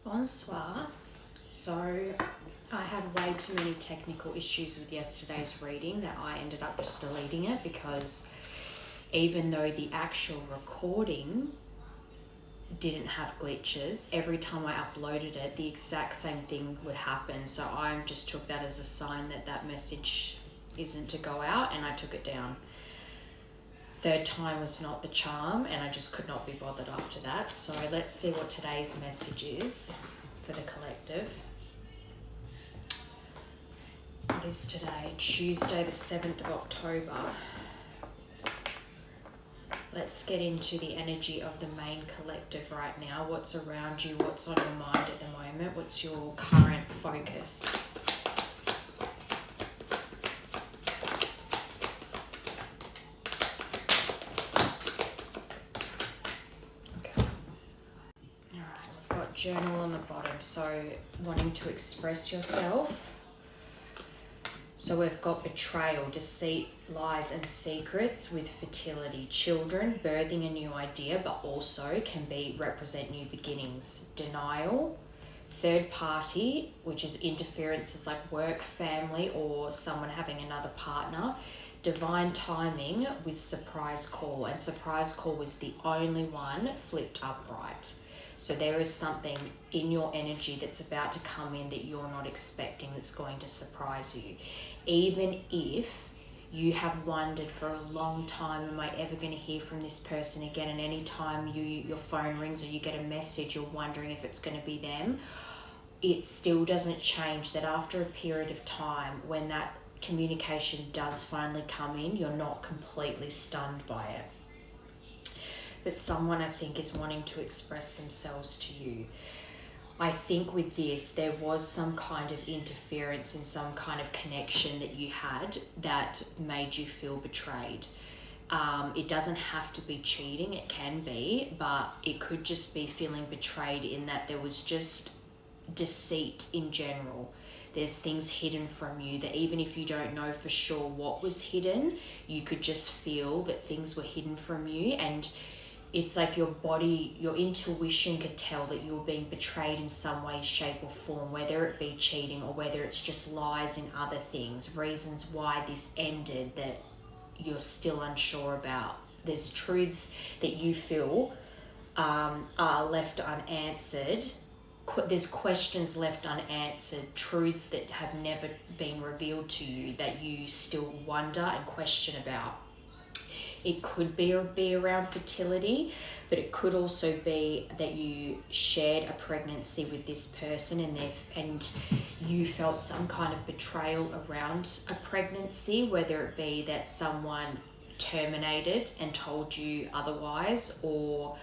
Bonsoir. So I had way too many technical issues with yesterday's reading that I ended up just deleting it, because even though the actual recording didn't have glitches, every time I uploaded it, the exact same thing would happen. So I just took that as a sign that that message isn't to go out, and I took it down. Third time was not the charm, and I just could not be bothered after that. So let's see what today's message is for the collective. What is today? Tuesday the 7th of October. Let's get into the energy of the main collective right now. What's around you? What's on your mind at the moment? What's your current focus? Journal on the bottom, so wanting to express yourself. So we've got betrayal, deceit, lies and secrets with fertility, children, birthing a new idea, but also can represent new beginnings. Denial, third party, which is interferences like work, family, or someone having another partner. Divine timing with surprise call, and surprise call was the only one flipped upright. So there is something in your energy that's about to come in that you're not expecting, that's going to surprise you. Even if you have wondered for a long time, am I ever going to hear from this person again? And any time your phone rings or you get a message, you're wondering if it's going to be them. It still doesn't change that after a period of time, when that communication does finally come in, you're not completely stunned by it. But someone, I think, is wanting to express themselves to you. I think with this, there was some kind of interference in some kind of connection that you had that made you feel betrayed. It doesn't have to be cheating, it can be, but it could just be feeling betrayed in that there was just deceit in general. There's things hidden from you that even if you don't know for sure what was hidden, you could just feel that things were hidden from you, and it's like your body, your intuition could tell that you were being betrayed in some way, shape or form, whether it be cheating or whether it's just lies and other things, reasons why this ended that you're still unsure about. There's truths that you feel are left unanswered. There's questions left unanswered, truths that have never been revealed to you that you still wonder and question about. It could be around fertility, but it could also be that you shared a pregnancy with this person and you felt some kind of betrayal around a pregnancy, whether it be that someone terminated and told you otherwise, or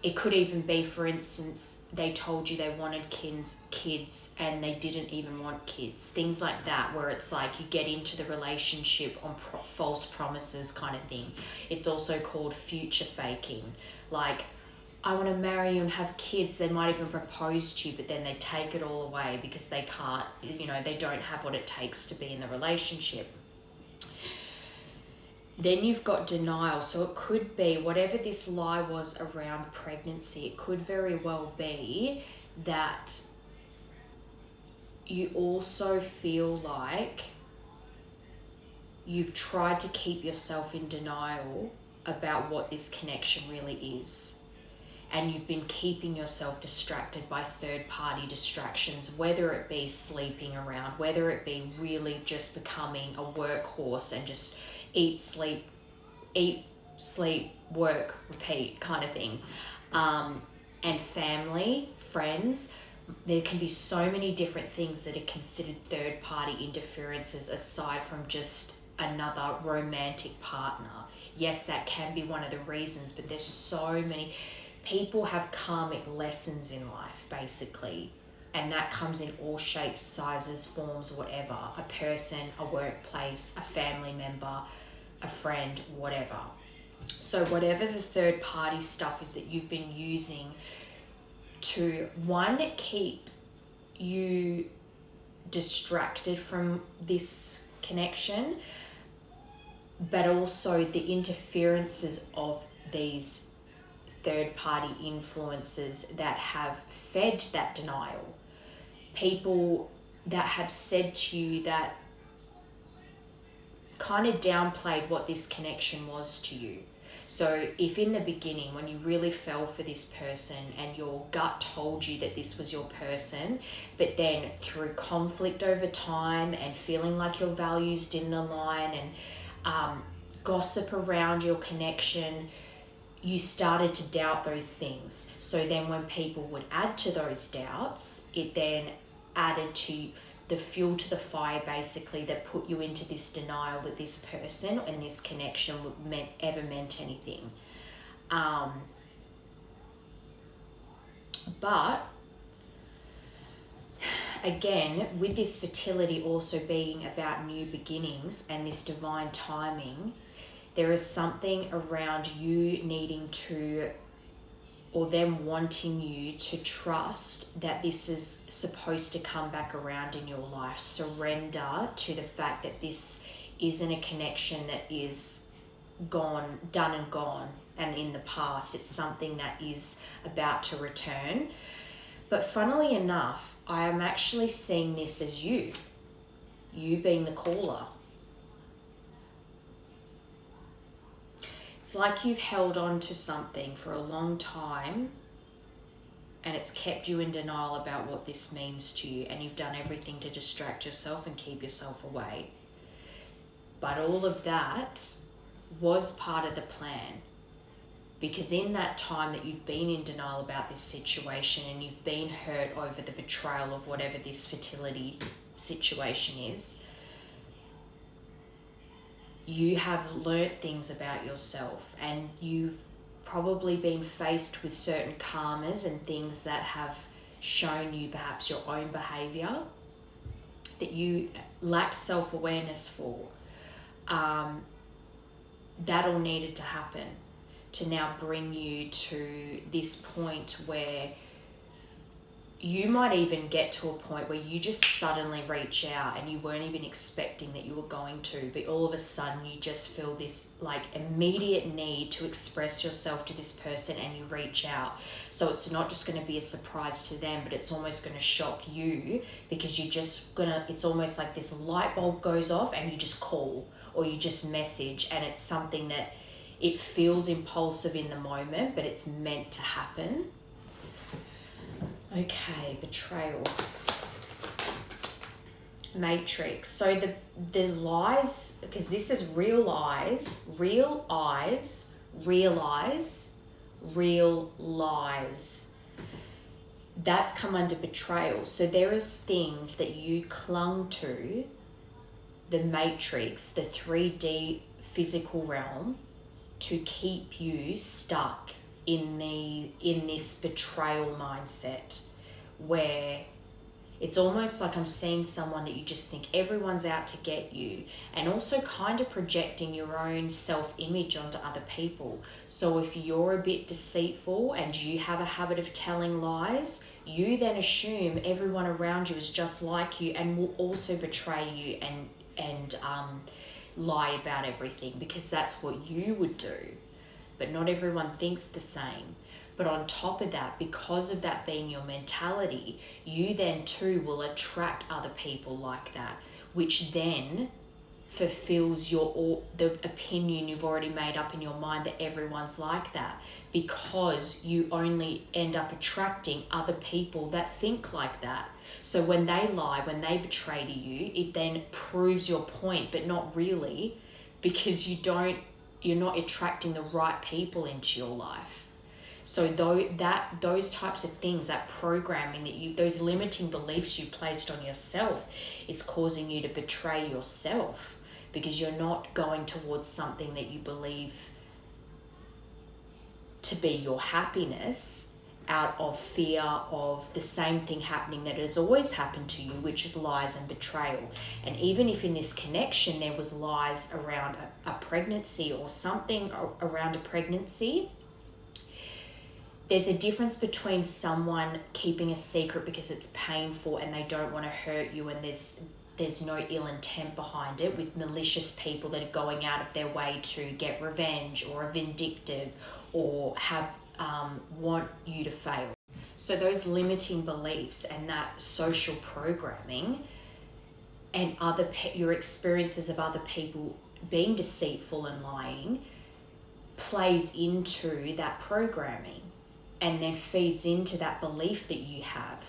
it could even be, for instance, they told you they wanted kids and they didn't even want kids. Things like that, where it's like you get into the relationship on false promises kind of thing. It's also called future faking. Like, I want to marry you and have kids. They might even propose to you, but then they take it all away because they can't, they don't have what it takes to be in the relationship. Then you've got denial. So it could be whatever this lie was around pregnancy, it could very well be that you also feel like you've tried to keep yourself in denial about what this connection really is. And you've been keeping yourself distracted by third-party distractions, whether it be sleeping around, whether it be really just becoming a workhorse and just eat, sleep, work, repeat kind of thing. And family, friends, there can be so many different things that are considered third-party interferences aside from just another romantic partner. Yes, that can be one of the reasons, but there's so many. People have karmic lessons in life, basically. And that comes in all shapes, sizes, forms, whatever. A person, a workplace, a family member, a friend, whatever. So whatever the third party stuff is that you've been using to, one, keep you distracted from this connection, but also the interferences of these third-party influences that have fed that denial. People that have said to you that kind of downplayed what this connection was to you. So if in the beginning, when you really fell for this person and your gut told you that this was your person, but then through conflict over time and feeling like your values didn't align and gossip around your connection, you started to doubt those things. So then when people would add to those doubts, it then added to the fuel to the fire, basically, that put you into this denial that this person and this connection ever meant anything. But again, with this fertility also being about new beginnings and this divine timing, there is something around you needing to, or them wanting you to trust that this is supposed to come back around in your life. Surrender to the fact that this isn't a connection that is gone, done and gone, and in the past. It's something that is about to return. But funnily enough, I am actually seeing this as you being the caller. It's like you've held on to something for a long time and it's kept you in denial about what this means to you, and you've done everything to distract yourself and keep yourself away. But all of that was part of the plan, because in that time that you've been in denial about this situation and you've been hurt over the betrayal of whatever this fertility situation is, you have learnt things about yourself, and you've probably been faced with certain karmas and things that have shown you perhaps your own behaviour that you lacked self-awareness for. That all needed to happen to now bring you to this point where you might even get to a point where you just suddenly reach out and you weren't even expecting that you were going to, but all of a sudden you just feel this like immediate need to express yourself to this person and you reach out. So it's not just going to be a surprise to them, but it's almost going to shock you, because it's almost like this light bulb goes off and you just call or you just message, and it's something that it feels impulsive in the moment, but it's meant to happen. Okay, betrayal. Matrix. So the lies, because this is real eyes, real lies. That's come under betrayal. So there is things that you clung to, the matrix, the 3D physical realm, to keep you stuck in this betrayal mindset, where it's almost like I'm seeing someone that you just think everyone's out to get you, and also kind of projecting your own self-image onto other people. So if you're a bit deceitful and you have a habit of telling lies, you then assume everyone around you is just like you and will also betray you and lie about everything, because that's what you would do. But not everyone thinks the same. But on top of that, because of that being your mentality, you then too will attract other people like that, which then fulfills the opinion you've already made up in your mind that everyone's like that, because you only end up attracting other people that think like that. So when they lie, when they betray to you, it then proves your point, but not really, because you're not attracting the right people into your life. So those types of things, that programming those limiting beliefs you've placed on yourself, is causing you to betray yourself, because you're not going towards something that you believe to be your happiness, out of fear of the same thing happening that has always happened to you, which is lies and betrayal. And even if in this connection there was lies around a pregnancy or something around a pregnancy, there's a difference between someone keeping a secret because it's painful and they don't want to hurt you, and there's no ill intent behind it, with malicious people that are going out of their way to get revenge or are vindictive or have want you to fail. So those limiting beliefs and that social programming and your experiences of other people being deceitful and lying plays into that programming and then feeds into that belief that you have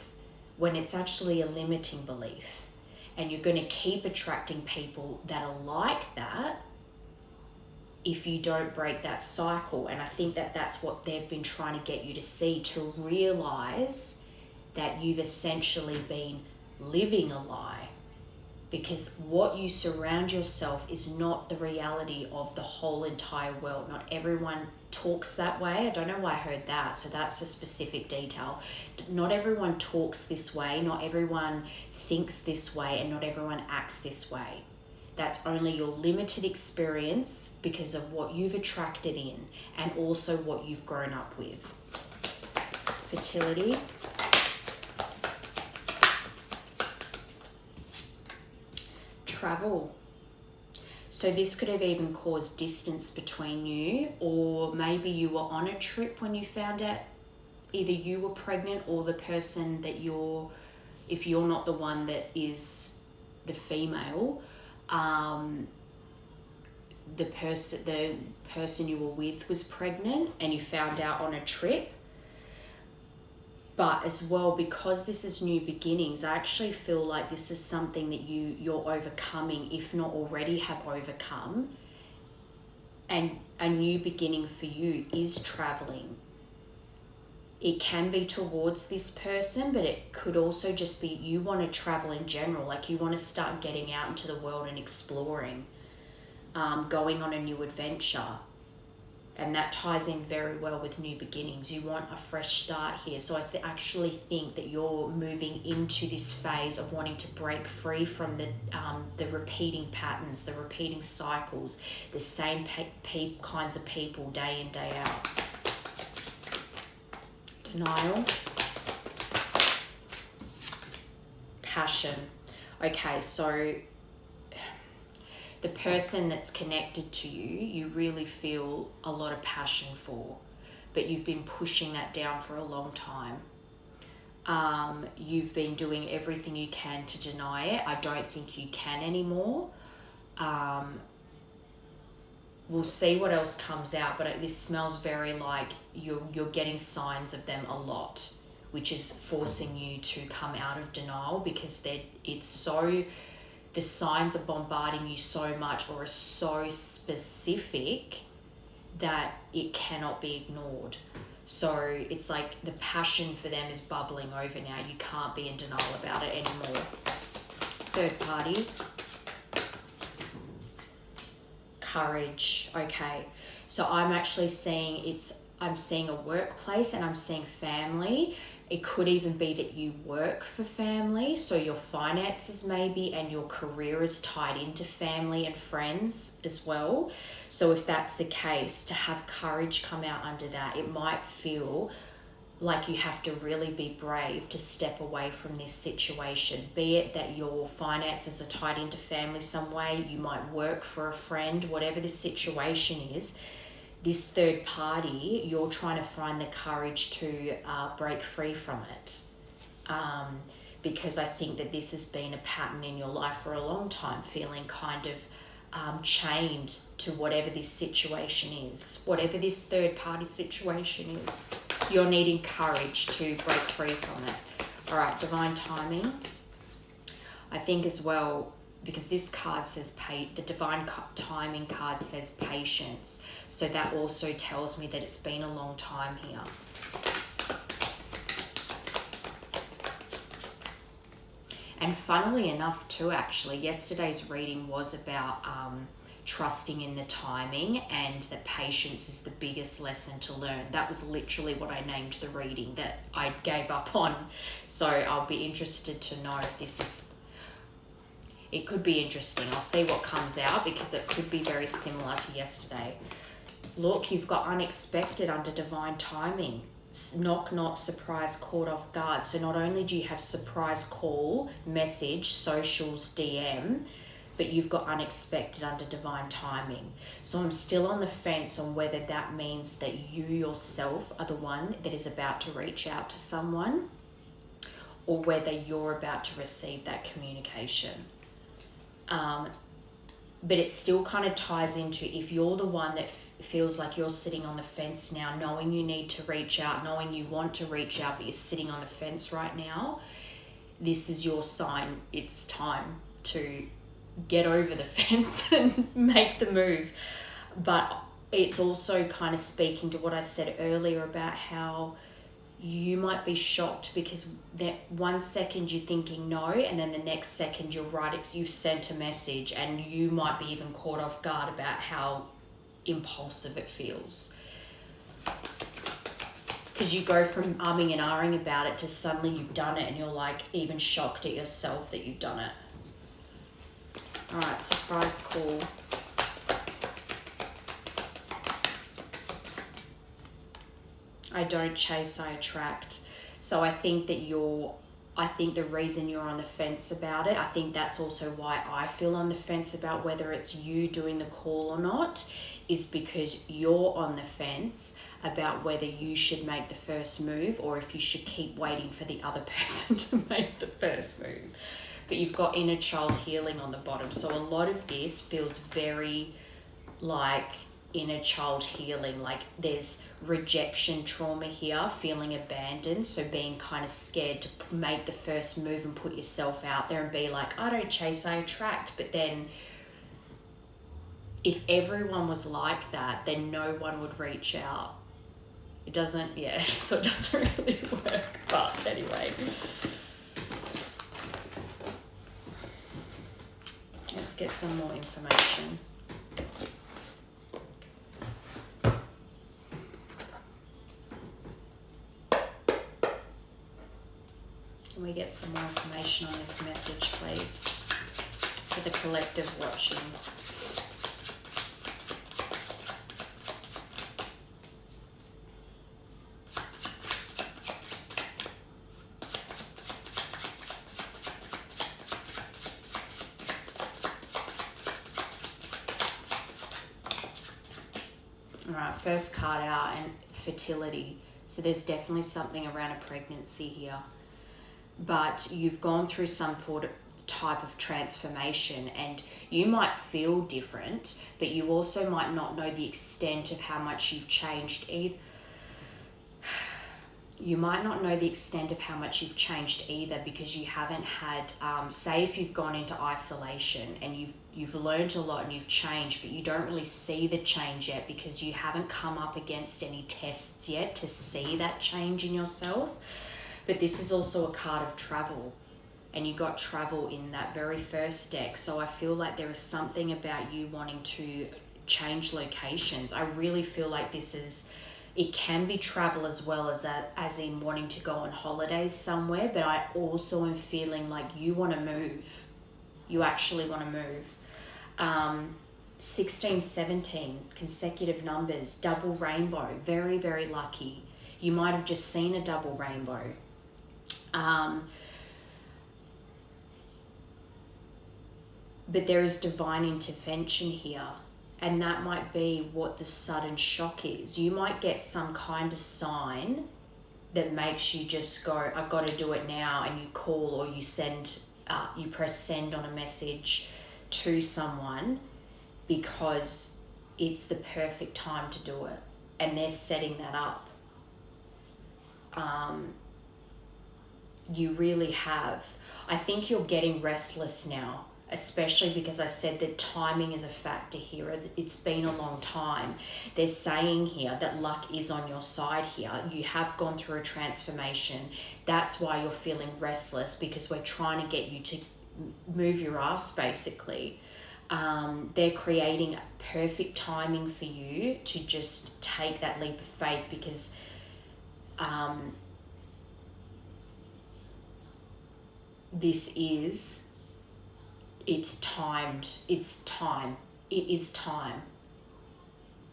when it's actually a limiting belief. And you're going to keep attracting people that are like that if you don't break that cycle. And I think that that's what they've been trying to get you to see, to realize that you've essentially been living a lie, because what you surround yourself is not the reality of the whole entire world. Not everyone talks that way. I don't know why I heard that, so that's a specific detail. Not everyone talks this way, not everyone thinks this way, and not everyone acts this way. That's only your limited experience because of what you've attracted in and also what you've grown up with. Fertility. Travel. So this could have even caused distance between you, or maybe you were on a trip when you found out either you were pregnant or the person that if you're not the one that is the female, the person you were with was pregnant and you found out on a trip. But as well, because this is new beginnings, I actually feel like this is something that you're overcoming, if not already have overcome. And a new beginning for you is traveling. It can be towards this person, but it could also just be you want to travel in general. Like you want to start getting out into the world and exploring, going on a new adventure. And that ties in very well with new beginnings. You want a fresh start here. So I actually think that you're moving into this phase of wanting to break free from the repeating patterns, the repeating cycles, the same kinds of people day in, day out. Denial. Passion. Okay, so the person that's connected to you, you really feel a lot of passion for, but you've been pushing that down for a long time. You've been doing everything you can to deny it. I don't think you can anymore. We'll see what else comes out, but this smells very like you're getting signs of them a lot, which is forcing you to come out of denial, because the signs are bombarding you so much or are so specific that it cannot be ignored. So it's like the passion for them is bubbling over now. You can't be in denial about it anymore. Third party. Courage. Okay. So I'm actually seeing I'm seeing a workplace and I'm seeing family. It could even be that you work for family, so your finances maybe and your career is tied into family and friends as well. So if that's the case, to have courage come out under that, it might feel like you have to really be brave to step away from this situation. Be it that your finances are tied into family some way, you might work for a friend, whatever the situation is. This third party, you're trying to find the courage to break free from it. Because I think that this has been a pattern in your life for a long time, feeling kind of chained to whatever this situation is, whatever this third party situation is. You're needing courage to break free from it. All right, divine timing. I think as well, because this card says the divine timing card says patience. So that also tells me that it's been a long time here. And funnily enough too, actually, yesterday's reading was about trusting in the timing, and that patience is the biggest lesson to learn. That was literally what I named the reading that I gave up on. So I'll be interested to know if this is... It could be interesting. I'll see what comes out, because it could be very similar to yesterday. Look, you've got unexpected under divine timing. Knock, knock, surprise, caught off guard. So not only do you have surprise call, message, socials, DM, but you've got unexpected under divine timing. So I'm still on the fence on whether that means that you yourself are the one that is about to reach out to someone, or whether you're about to receive that communication. But it still kind of ties into, if you're the one that feels like you're sitting on the fence now, knowing you need to reach out, knowing you want to reach out, but you're sitting on the fence right now, this is your sign. It's time to get over the fence and make the move. But it's also kind of speaking to what I said earlier about how you might be shocked because that 1 second you're thinking no, and then the next second you're right, you've sent a message, and you might be even caught off guard about how impulsive it feels. Because you go from umming and ahhing about it to suddenly you've done it, and you're like even shocked at yourself that you've done it. All right, surprise call. I don't chase, I attract. So I think that the reason you're on the fence about it, I think that's also why I feel on the fence about whether it's you doing the call or not, is because you're on the fence about whether you should make the first move or if you should keep waiting for the other person to make the first move. But you've got inner child healing on the bottom. So a lot of this feels very like inner child healing, like there's rejection trauma here, feeling abandoned, so being kind of scared to make the first move and put yourself out there and be like, I don't chase, I attract. But then if everyone was like that, then no one would reach out. It doesn't, yeah, so it doesn't really work. But anyway, let's get some more information. Can we get some more information on this message, please, for the collective watching? All right, first card out, and fertility. So there's definitely something around a pregnancy here. But you've gone through some type of transformation, and you might feel different, but you also might not know the extent of how much you've changed you might not know the extent of how much you've changed either, because you haven't had, say if you've gone into isolation and you've learned a lot and you've changed, but you don't really see the change yet because you haven't come up against any tests yet to see that change in yourself. But this is also a card of travel, and you got travel in that very first deck. So I feel like there is something about you wanting to change locations. I really feel like it can be travel as well as in wanting to go on holidays somewhere, but I also am feeling like you want to move. You actually want to move. 16, 17, consecutive numbers, double rainbow, very, very lucky. You might have just seen a double rainbow. But there is divine intervention here, and that might be what the sudden shock is. You might get some kind of sign that makes you just go, I've got to do it now, and you call or you press send on a message to someone because it's the perfect time to do it, and they're setting that up. You really have. I think you're getting restless now, especially because I said that timing is a factor here. It's been a long time. They're saying here that luck is on your side here. You have gone through a transformation. That's why you're feeling restless, because we're trying to get you to move your ass, basically. They're creating perfect timing for you to just take that leap of faith, because it's timed. It's time. It is time.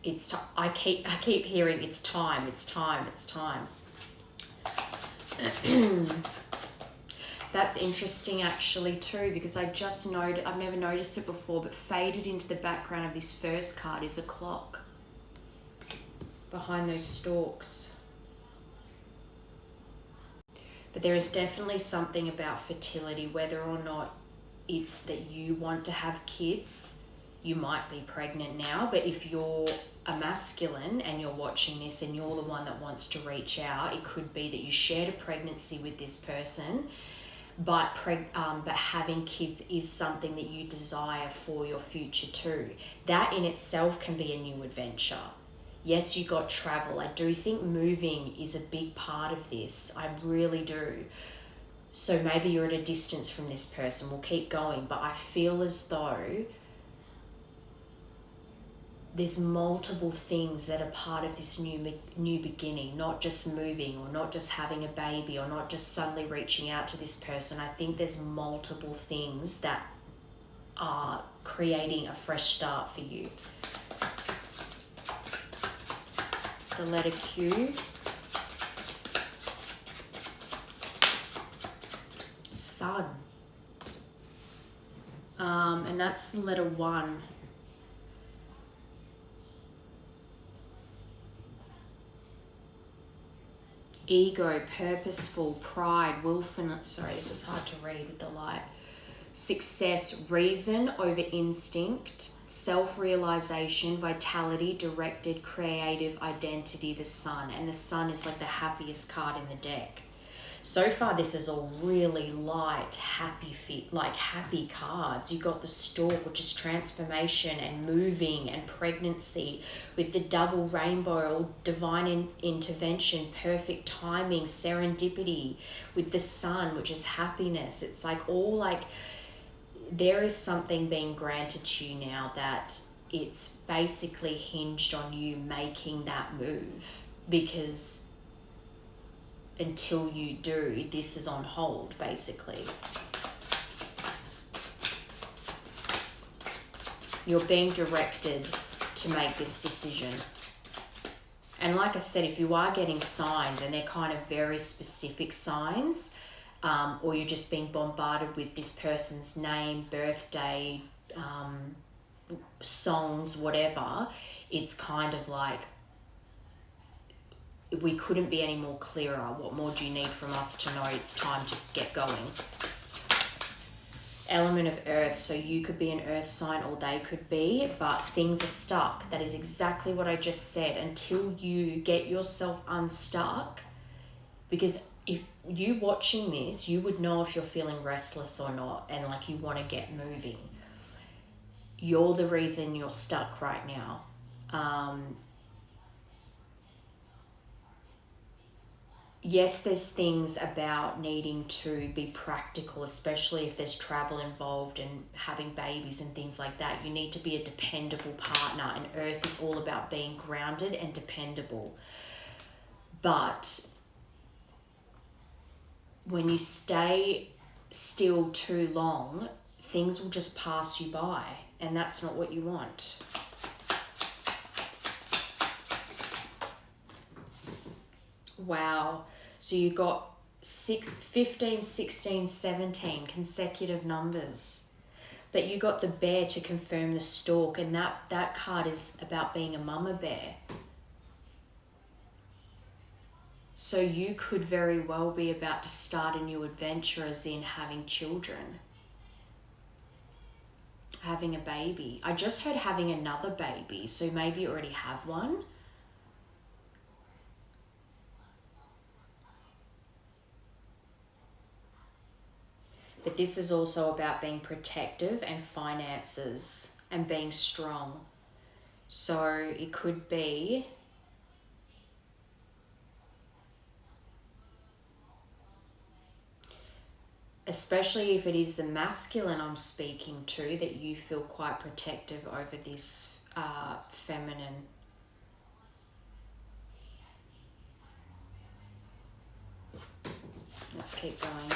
I keep hearing it's time. That's interesting actually too, because I just noted, I've never noticed it before, but faded into the background of this first card is a clock behind those stalks. But there is definitely something about fertility, whether or not it's that you want to have kids. You might be pregnant now, but if you're a masculine and you're watching this and you're the one that wants to reach out, it could be that you shared a pregnancy with this person, but having kids is something that you desire for your future too. That in itself can be a new adventure. Yes, you got travel. I do think moving is a big part of this. I really do. So maybe you're at a distance from this person. We'll keep going, but I feel as though there's multiple things that are part of this new beginning, not just moving or not just having a baby or not just suddenly reaching out to this person. I think there's multiple things that are creating a fresh start for you. The letter Q. Sun. And that's the letter 1. Ego, purposeful, pride, willfulness. Sorry, this is hard to read with the light. Success, reason over instinct, self-realization, vitality, directed, creative, identity, the sun. And the sun is like the happiest card in the deck. So far, this is all really light, happy cards. You got the stork, which is transformation and moving and pregnancy, with the double rainbow, divine intervention, perfect timing, serendipity, with the sun, which is happiness. It's like all like, there is something being granted to you now that it's basically hinged on you making that move, because until you do, this is on hold, basically. You're being directed to make this decision. And like I said, if you are getting signs and they're kind of very specific signs, or you're just being bombarded with this person's name, birthday, songs, whatever, it's kind of like, we couldn't be any more clearer. What more do you need from us to know it's time to get going? Element of earth, so you could be an earth sign or they could be, but things are stuck. That is exactly what I just said. Until you get yourself unstuck, because if you watching this, you would know if you're feeling restless or not, and like you want to get moving. You're the reason you're stuck right now. Yes, there's things about needing to be practical, especially if there's travel involved and having babies and things like that. You need to be a dependable partner, and earth is all about being grounded and dependable. But when you stay still too long, things will just pass you by, and that's not what you want. Wow. So you got 15, 16, 17 consecutive numbers. But you got the bear to confirm the stork, and that card is about being a mama bear. So you could very well be about to start a new adventure, as in having children. Having a baby. I just heard having another baby, so maybe you already have one. But this is also about being protective and finances and being strong. So it could be especially if it is the masculine I'm speaking to, that you feel quite protective over this feminine. Let's keep going.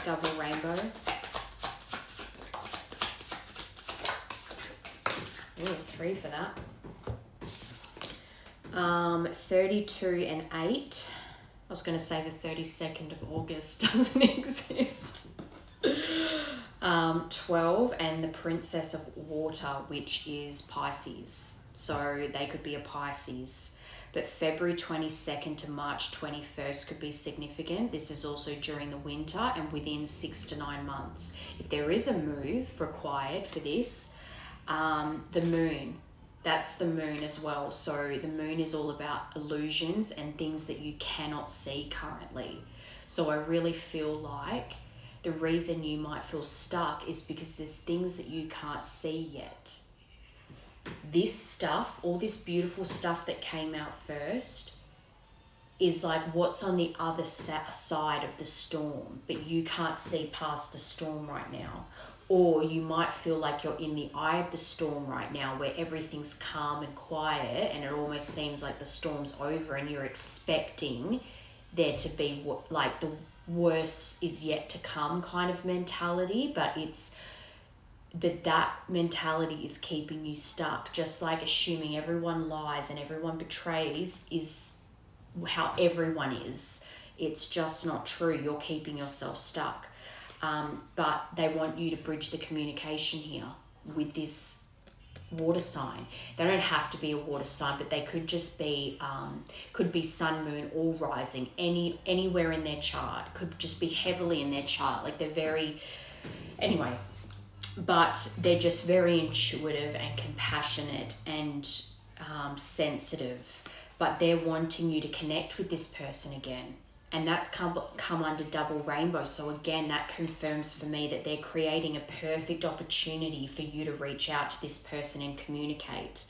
Double rainbow. Ooh, 3 for that. 32 and 8. was going to say the 32nd of August doesn't exist. 12 and the Princess of Water, which is Pisces. So they could be a Pisces. But February 22nd to March 21st could be significant. This is also during the winter and within 6 to 9 months. If there is a move required for this, the moon, that's the moon as well. So the moon is all about illusions and things that you cannot see currently. So I really feel like the reason you might feel stuck is because there's things that you can't see yet. This stuff, all this beautiful stuff that came out first, is like what's on the other side of the storm, but you can't see past the storm right now. Or you might feel like you're in the eye of the storm right now, where everything's calm and quiet and it almost seems like the storm's over, and you're expecting there to be like the worst is yet to come kind of mentality, but that mentality is keeping you stuck. Just like assuming everyone lies and everyone betrays is how everyone is. It's just not true. You're keeping yourself stuck. But they want you to bridge the communication here with this water sign. They don't have to be a water sign, but they could just be could be sun, moon, or rising, anywhere in their chart. Could just be heavily in their chart. Like they're very, anyway, but they're just very intuitive and compassionate and sensitive. But they're wanting you to connect with this person again. And that's come under double rainbow. So again, that confirms for me that they're creating a perfect opportunity for you to reach out to this person and communicate.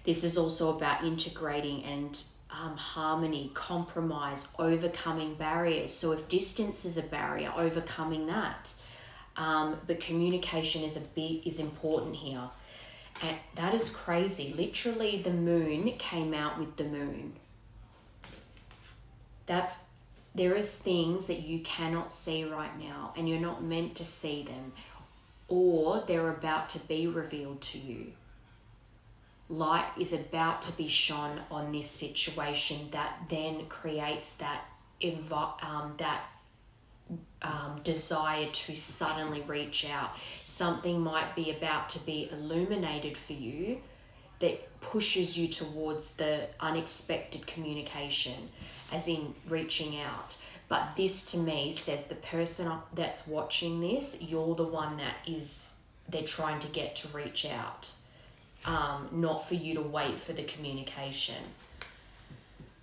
This is also about integrating and harmony, compromise, overcoming barriers. So if distance is a barrier, overcoming that. But communication is important here. And that is crazy. Literally, the moon came out with the moon. There is things that you cannot see right now, and you're not meant to see them, or they're about to be revealed to you. Light is about to be shone on this situation that then creates that desire to suddenly reach out. Something might be about to be illuminated for you that pushes you towards the unexpected communication, as in reaching out. But this to me says the person that's watching this, you're the one they're trying to get to reach out, not for you to wait for the communication.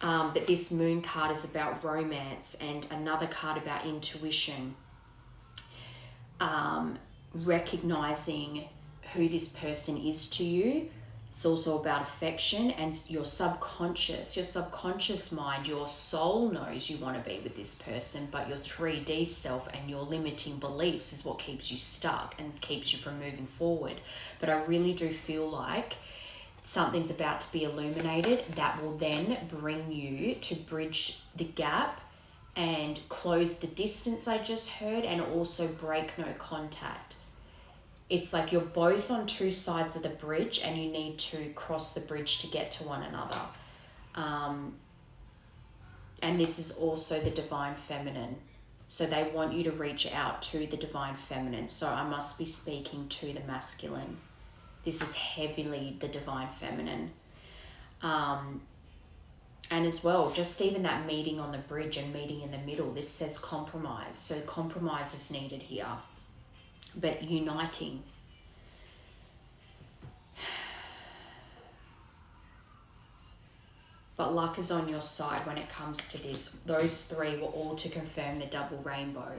But this moon card is about romance, and another card about intuition, recognizing who this person is to you. It's also about affection and your subconscious mind, your soul knows you want to be with this person, but your 3D self and your limiting beliefs is what keeps you stuck and keeps you from moving forward. But I really do feel like something's about to be illuminated that will then bring you to bridge the gap and close the distance I just heard, and also break no contact. It's like you're both on two sides of the bridge and you need to cross the bridge to get to one another. And this is also the divine feminine. So they want you to reach out to the divine feminine. So I must be speaking to the masculine. This is heavily the divine feminine. And as well, just even that meeting on the bridge and meeting in the middle, this says compromise. So compromise is needed here. But uniting. But luck is on your side when it comes to this. Those three were all to confirm the double rainbow.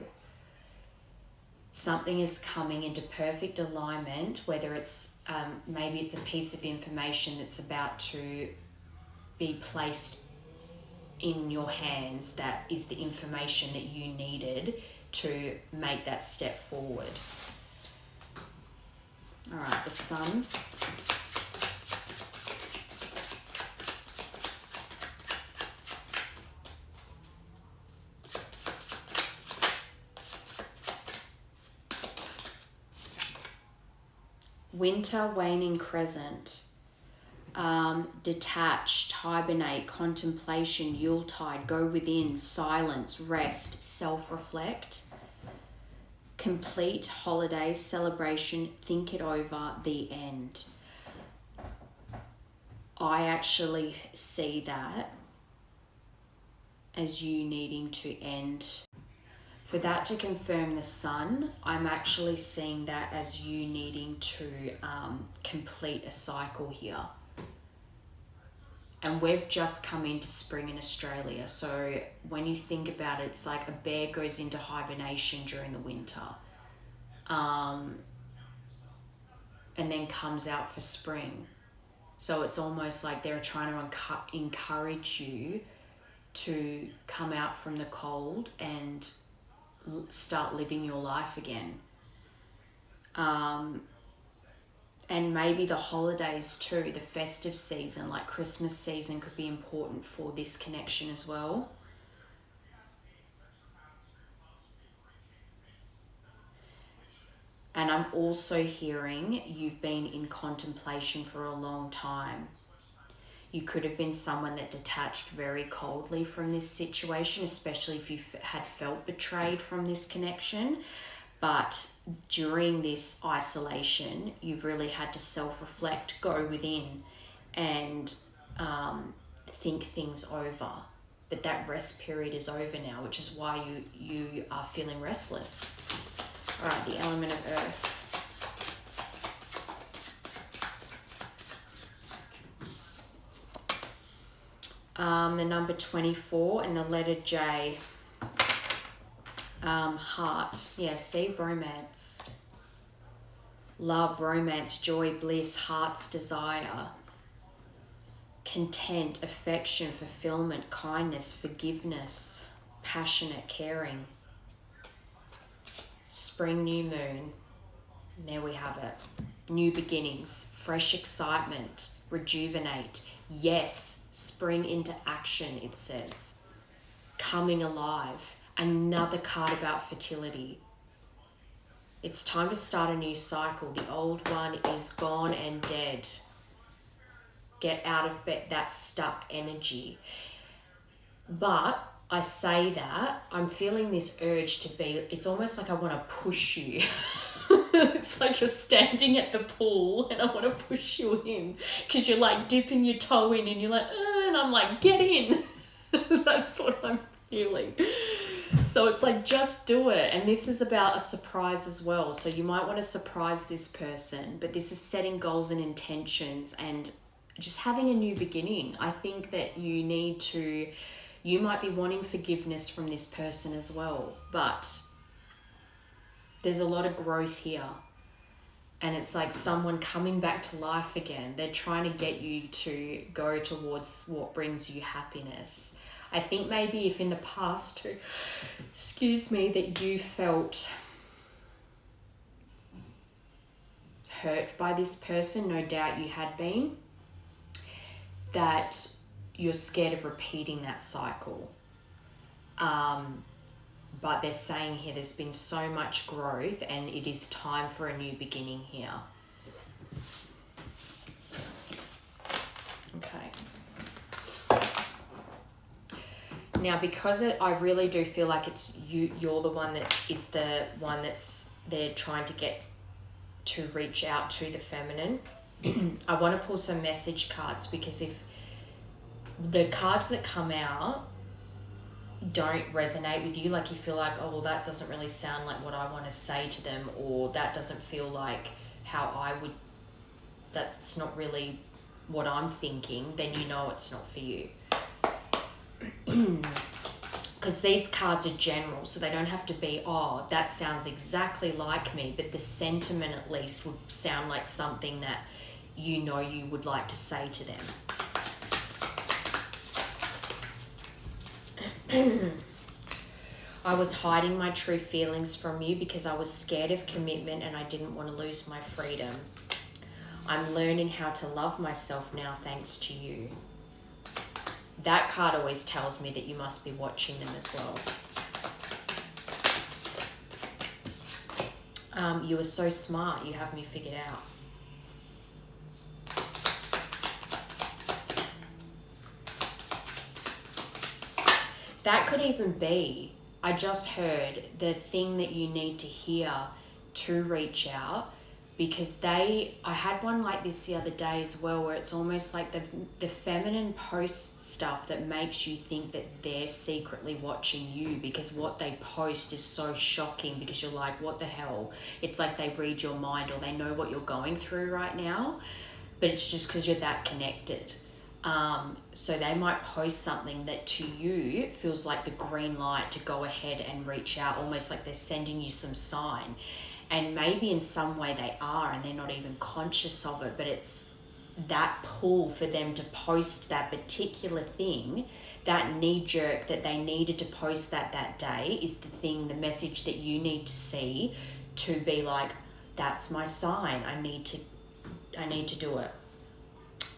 Something is coming into perfect alignment, whether it's maybe it's a piece of information that's about to be placed in your hands that is the information that you needed to make that step forward. All right, the sun. Winter waning crescent. detached, hibernate, contemplation, Yuletide, go within, silence, rest, self-reflect, complete, holiday, celebration, think it over, the end. I actually see that as you needing to end. For that to confirm the sun, I'm actually seeing that as you needing to complete a cycle here. And we've just come into spring in Australia. So when you think about it, it's like a bear goes into hibernation during the winter. And then comes out for spring. So it's almost like they're trying to encourage you to come out from the cold and start living your life again. And maybe the holidays too, the festive season, like Christmas season, could be important for this connection as well. And I'm also hearing you've been in contemplation for a long time. You could have been someone that detached very coldly from this situation, especially if you had felt betrayed from this connection. But during this isolation, you've really had to self-reflect, go within, and think things over. But that rest period is over now, which is why you are feeling restless. All right, the element of earth. The number 24 and the letter J. Heart. Yeah, see, romance. Love, romance, joy, bliss, heart's desire. Content, affection, fulfillment, kindness, forgiveness, passionate, caring. Spring, new moon. There we have it. New beginnings, fresh excitement, rejuvenate. Yes, spring into action, it says. Coming alive. Another card about fertility. It's time to start a new cycle. The old one is gone and dead. Get out of bed, that stuck energy. But I say that, I'm feeling this urge to be, it's almost like I want to push you. It's like you're standing at the pool and I want to push you in because you're like dipping your toe in and you're like, and I'm like, get in. That's what I'm feeling. So it's like, just do it. And this is about a surprise as well. So you might want to surprise this person, but this is setting goals and intentions and just having a new beginning. I think that you might be wanting forgiveness from this person as well, but there's a lot of growth here. And it's like someone coming back to life again. They're trying to get you to go towards what brings you happiness. I think maybe if in the past, that you felt hurt by this person, no doubt you had been, that you're scared of repeating that cycle. But they're saying here there's been so much growth and it is time for a new beginning here. Okay. Now, because I really do feel like it's you're the one that is the one that's they're trying to get to reach out to the feminine. I want to pull some message cards, because if the cards that come out don't resonate with you, like you feel like, oh, well, that doesn't really sound like what I want to say to them, or that doesn't feel like how I would, that's not really what I'm thinking, then you know it's not for you. Because these cards are general, so they don't have to be, oh, that sounds exactly like me, but the sentiment at least would sound like something that you know you would like to say to them. I was hiding my true feelings from you because I was scared of commitment and I didn't want to lose my freedom. I'm learning how to love myself now thanks to you. That card always tells me that you must be watching them as well. You are so smart. You have me figured out. That could even be, I just heard, the thing that you need to hear to reach out, because I had one like this the other day as well, where it's almost like the feminine posts stuff that makes you think that they're secretly watching you, because what they post is so shocking, because you're like, what the hell? It's like they read your mind, or they know what you're going through right now, but it's just because you're that connected. So they might post something that to you feels like the green light to go ahead and reach out, almost like they're sending you some sign. And maybe in some way they are, and they're not even conscious of it, but it's that pull for them to post that particular thing, that knee jerk that they needed to post that day is the thing, the message that you need to see to be like, that's my sign. I need to do it.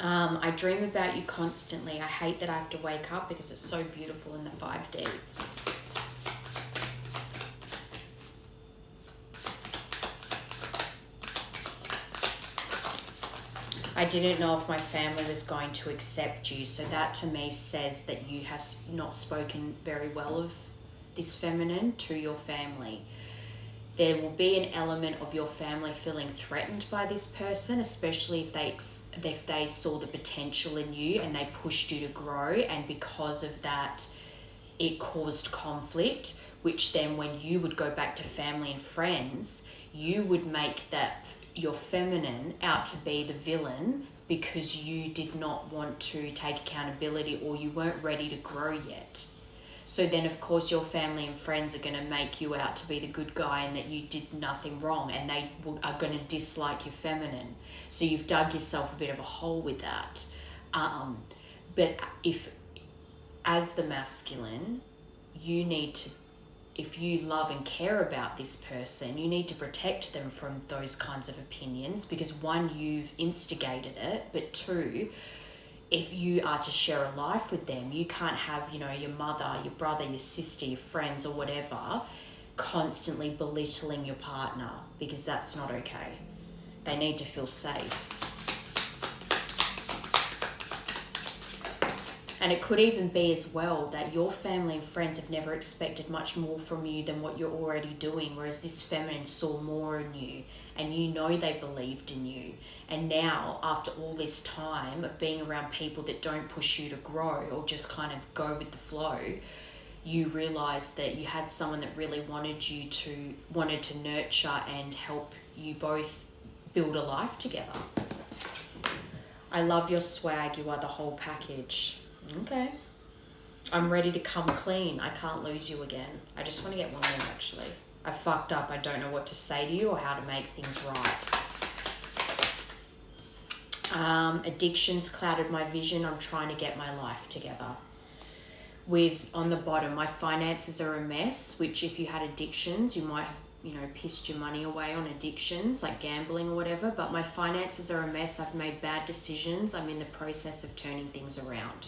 I dream about you constantly. I hate that I have to wake up because it's so beautiful in the 5D. I didn't know if my family was going to accept you. So that to me says that you have not spoken very well of this feminine to your family. There will be an element of your family feeling threatened by this person, especially if they saw the potential in you and they pushed you to grow, and because of that it caused conflict, which then when you would go back to family and friends, you would make that your feminine out to be the villain because you did not want to take accountability, or you weren't ready to grow yet. So then, of course, your family and friends are going to make you out to be the good guy and that you did nothing wrong, and they are going to dislike your feminine. So you've dug yourself a bit of a hole with that. But if, as the masculine, you need to, if you love and care about this person, you need to protect them from those kinds of opinions, because one, you've instigated it, but two, if you are to share a life with them, you can't have, your mother, your brother, your sister, your friends or whatever constantly belittling your partner, because that's not okay. They need to feel safe. And it could even be as well that your family and friends have never expected much more from you than what you're already doing, whereas this feminine saw more in you, and they believed in you. And now, after all this time of being around people that don't push you to grow or just kind of go with the flow, you realise that you had someone that really wanted to nurture and help you both build a life together. I love your swag. You are the whole package. Okay. I'm ready to come clean. I can't lose you again. I just want to get one more, actually. I fucked up. I don't know what to say to you or how to make things right. Addictions clouded my vision. I'm trying to get my life together. With, on the bottom, my finances are a mess, which if you had addictions, you might have, pissed your money away on addictions, like gambling or whatever. But my finances are a mess. I've made bad decisions. I'm in the process of turning things around.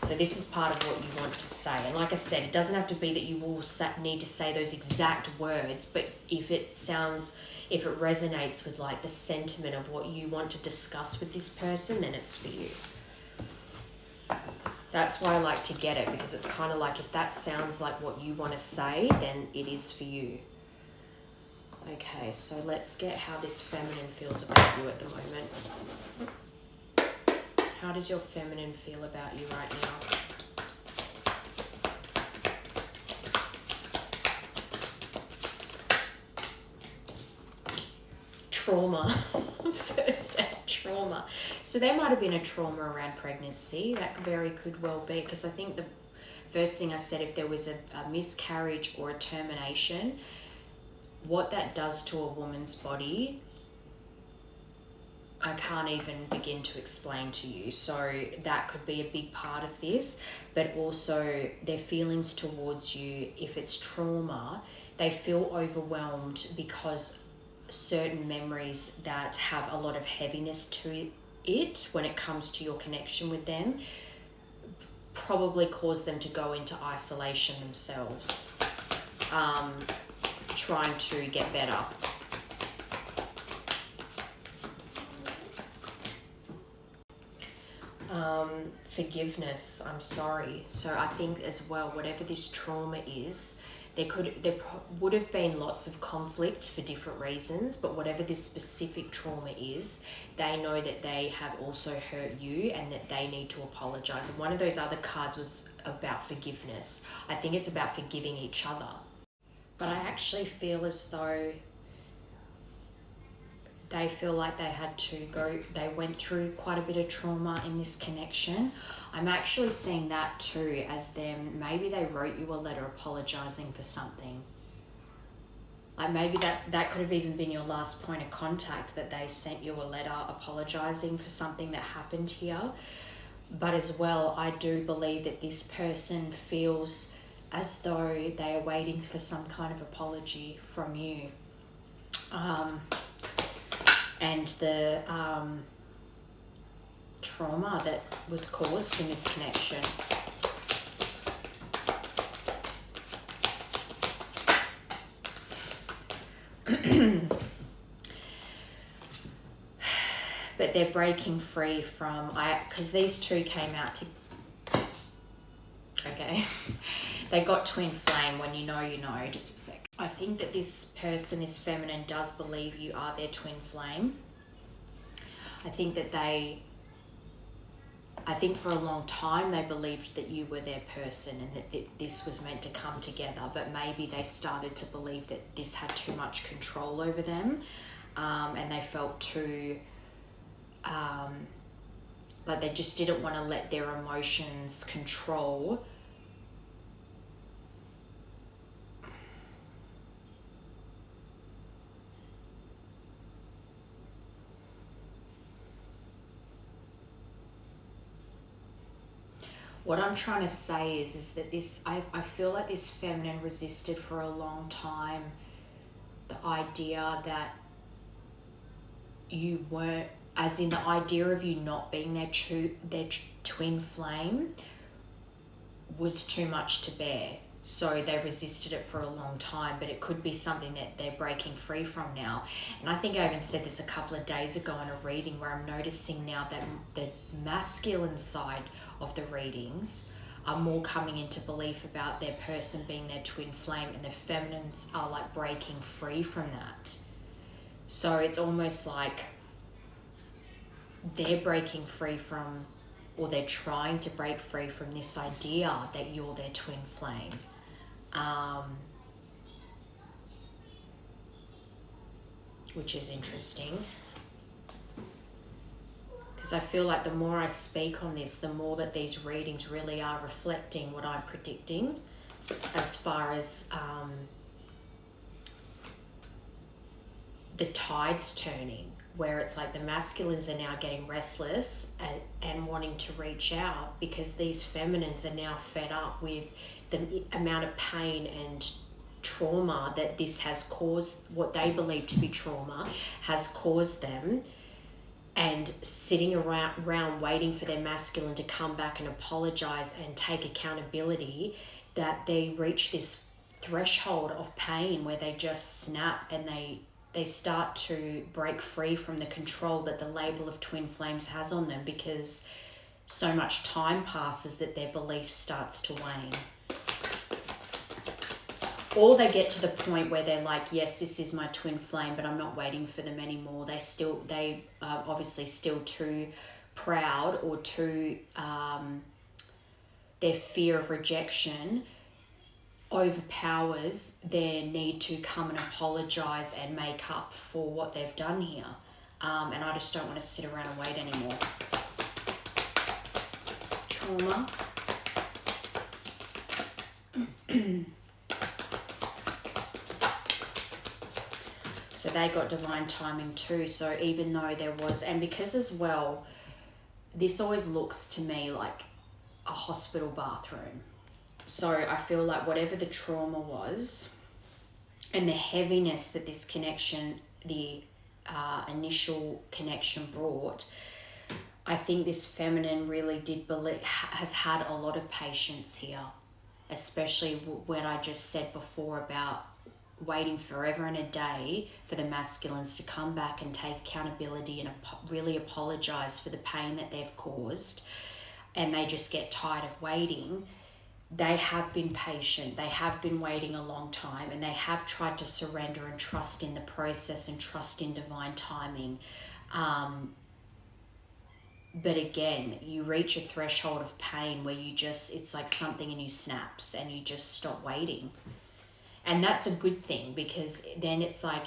So this is part of what you want to say. And like I said, it doesn't have to be that you will need to say those exact words, but if it resonates with like the sentiment of what you want to discuss with this person, then it's for you. That's why I like to get it, because it's kind of like if that sounds like what you want to say, then it is for you. Okay, so let's get how this feminine feels about you at the moment. How does your feminine feel about you right now? Trauma. First aid trauma. So there might have been a trauma around pregnancy. That very could well be, because I think the first thing I said, if there was a miscarriage or a termination, what that does to a woman's body, I can't even begin to explain to you. So that could be a big part of this, but also their feelings towards you. If it's trauma, they feel overwhelmed because certain memories that have a lot of heaviness to it when it comes to your connection with them probably cause them to go into isolation themselves, trying to get better. Forgiveness, I'm sorry. So I think as well, whatever this trauma is, there would have been lots of conflict for different reasons, but whatever this specific trauma is, they know that they have also hurt you and that they need to apologize. And one of those other cards was about forgiveness. I think it's about forgiving each other. But I actually feel as though they feel like they went through quite a bit of trauma in this connection. I'm actually seeing that too as them, maybe they wrote you a letter apologizing for something. Like maybe that could have even been your last point of contact, that they sent you a letter apologizing for something that happened here. But as well, I do believe that this person feels as though they are waiting for some kind of apology from you. And the trauma that was caused in this connection. But they're breaking free from, because these two came out to, okay, they got twin flame. When you know, just a sec. I think that this person, this feminine, does believe you are their twin flame. I think for a long time they believed that you were their person and that this was meant to come together, but maybe they started to believe that this had too much control over them, and they felt too, like they just didn't want to let their emotions control. What I'm trying to say is that I feel like this feminine resisted for a long time the idea that you weren't, as in the idea of you not being their twin flame was too much to bear. So they resisted it for a long time, but it could be something that they're breaking free from now. And I think I even said this a couple of days ago in a reading, where I'm noticing now that the masculine side of the readings are more coming into belief about their person being their twin flame, and the feminines are like breaking free from that. So it's almost like they're breaking free from, or they're trying to break free from this idea that you're their twin flame. Which is interesting, because I feel like the more I speak on this, the more that these readings really are reflecting what I'm predicting, as far as the tides turning, where it's like the masculines are now getting restless and wanting to reach out, because these feminines are now fed up with the amount of pain and trauma that this has caused, what they believe to be trauma has caused them, and sitting around waiting for their masculine to come back and apologize and take accountability, that they reach this threshold of pain where they just snap and they start to break free from the control that the label of twin flames has on them, because so much time passes that their belief starts to wane. Or they get to the point where they're like, yes, this is my twin flame, but I'm not waiting for them anymore. They are obviously still too proud, or too, their fear of rejection overpowers their need to come and apologize and make up for what they've done here. And I just don't want to sit around and wait anymore. Trauma. So they got divine timing too. So even though there was, and because as well, this always looks to me like a hospital bathroom. So I feel like whatever the trauma was and the heaviness that this connection, the initial connection brought, I think this feminine really did believe, has had a lot of patience here, especially when I just said before about waiting forever and a day for the masculines to come back and take accountability and really apologize for the pain that they've caused, and they just get tired of waiting. They have been patient, they have been waiting a long time, and they have tried to surrender and trust in the process and trust in divine timing. But again, you reach a threshold of pain where it's like something in you snaps and you just stop waiting. And that's a good thing, because then it's like,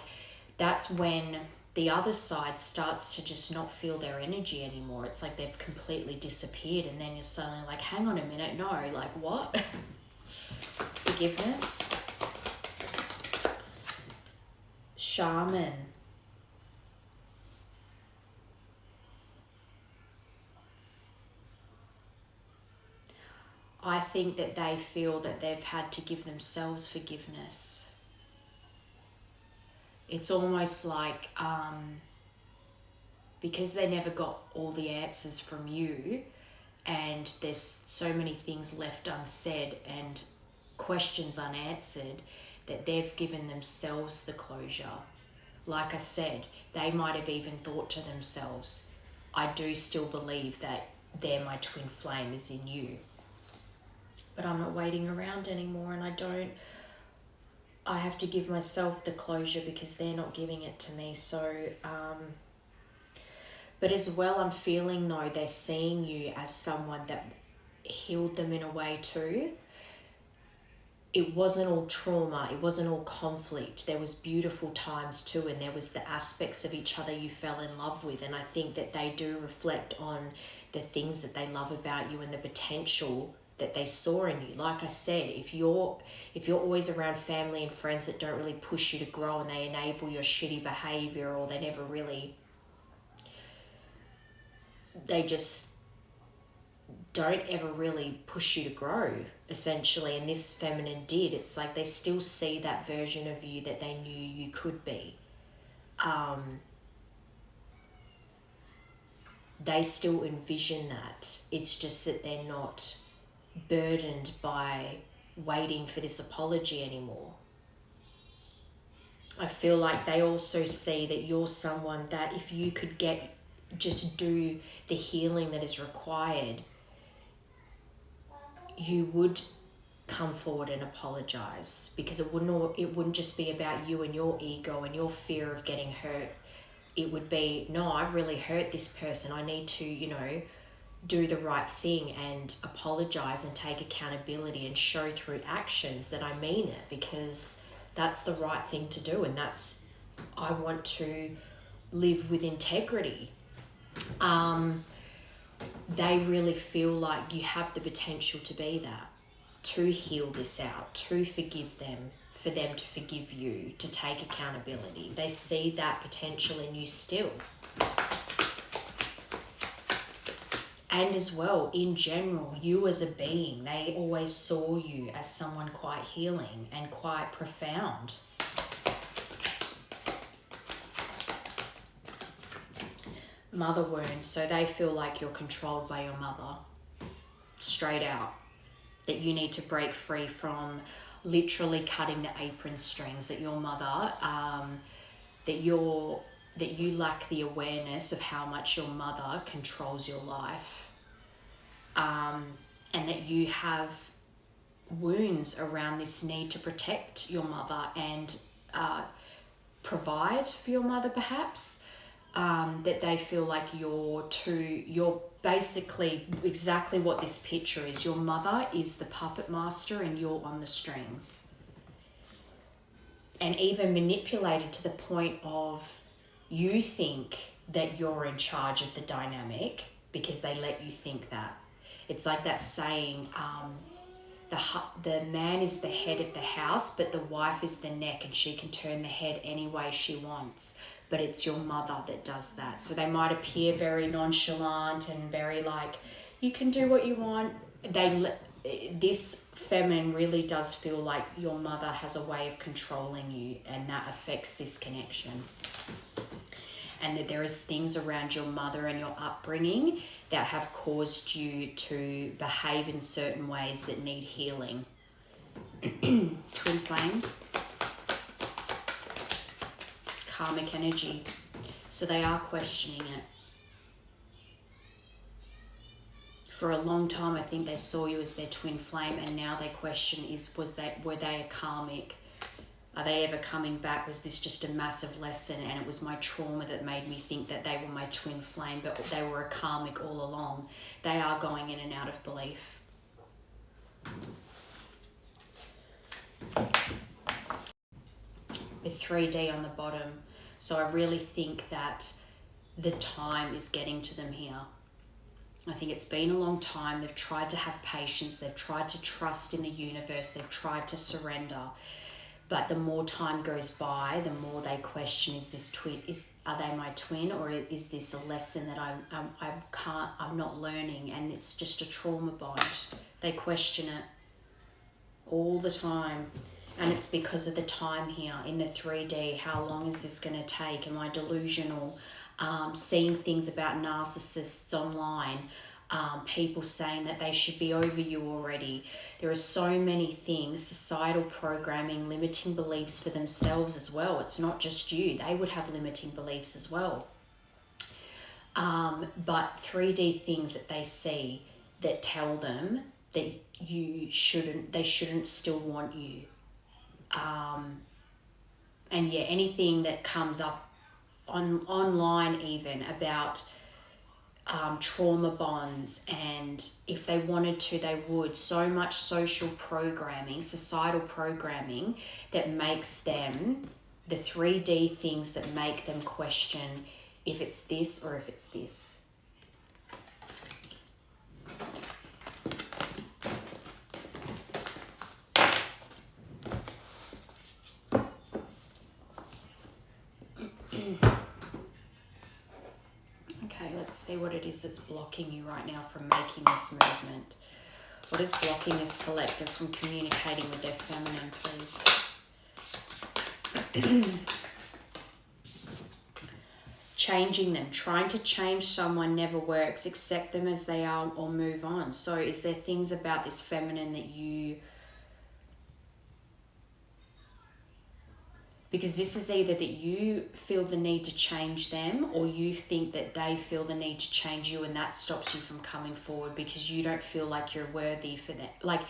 that's when the other side starts to just not feel their energy anymore. It's like they've completely disappeared, and then you're suddenly like, hang on a minute, no, like what? Forgiveness. Shaman. I think that they feel that they've had to give themselves forgiveness. It's almost like because they never got all the answers from you, and there's so many things left unsaid and questions unanswered, that they've given themselves the closure. Like I said, they might have even thought to themselves, I do still believe that they're my twin flame is in you. But I'm not waiting around anymore, and I have to give myself the closure because they're not giving it to me. So, but as well, I'm feeling though, they're seeing you as someone that healed them in a way too. It wasn't all trauma, it wasn't all conflict. There was beautiful times too, and there was the aspects of each other you fell in love with. And I think that they do reflect on the things that they love about you and the potential that they saw in you. Like I said, if you're always around family and friends that don't really push you to grow, and they enable your shitty behavior, or they just don't ever really push you to grow, essentially. And this feminine did. It's like they still see that version of you that they knew you could be. They still envision that. It's just that they're not burdened by waiting for this apology anymore. I feel like they also see that you're someone that if you could just do the healing that is required, you would come forward and apologize, because it wouldn't just be about you and your ego and your fear of getting hurt. It would be, no, I've really hurt this person. I need to, do the right thing and apologize and take accountability and show through actions that I mean it, because that's the right thing to do, and I want to live with integrity. They really feel like you have the potential to be that, to heal this out, to forgive them, for them to forgive you, to take accountability. They see that potential in you still. And as well, in general, you as a being, they always saw you as someone quite healing and quite profound. Mother wounds, so they feel like you're controlled by your mother, straight out. That you need to break free from literally cutting the apron strings, that your mother, that you lack the awareness of how much your mother controls your life. And that you have wounds around this need to protect your mother and provide for your mother, perhaps. That they feel like you're basically exactly what this picture is. Your mother is the puppet master and you're on the strings. And even manipulated to the point of you think that you're in charge of the dynamic because they let you think that. It's like that saying, the man is the head of the house, but the wife is the neck, and she can turn the head any way she wants. But it's your mother that does that. So they might appear very nonchalant and very like, you can do what you want. This feminine really does feel like your mother has a way of controlling you, and that affects this connection. And that there is things around your mother and your upbringing that have caused you to behave in certain ways that need healing. Twin flames. karmic energy. So they are questioning it. For a long time, I think they saw you as their twin flame, and now they question were they a karmic? Are they ever coming back? Was this just a massive lesson and it was my trauma that made me think that they were my twin flame, but they were a karmic all along? They are going in and out of belief. With 3D on the bottom. So I really think that the time is getting to them here. I think it's been a long time. They've tried to have patience. They've tried to trust in the universe. They've tried to surrender. But the more time goes by, the more they question, are they my twin, or is this a lesson that I'm not learning, and it's just a trauma bond? They question it all the time. And it's because of the time here in the 3D. How long is this going to take? Am I delusional? Seeing things about narcissists online, people saying that they should be over you already. There are so many things, societal programming, limiting beliefs for themselves as well. It's not just you. They would have limiting beliefs as well. But 3D things that they see that tell them that they shouldn't still want you. And yeah, anything that comes up online even about trauma bonds, and if they wanted to, they would. So much social programming, societal programming that makes them, the 3D things that make them question if it's this or if it's this. See what it is that's blocking you right now from making this movement. What is blocking this collective from communicating with their feminine, please? Changing them. Trying to change someone never works. Accept them as they are or move on. So is there things about this feminine that you... Because this is either that you feel the need to change them, or you think that they feel the need to change you, and that stops you from coming forward because you don't feel like you're worthy for that. Like,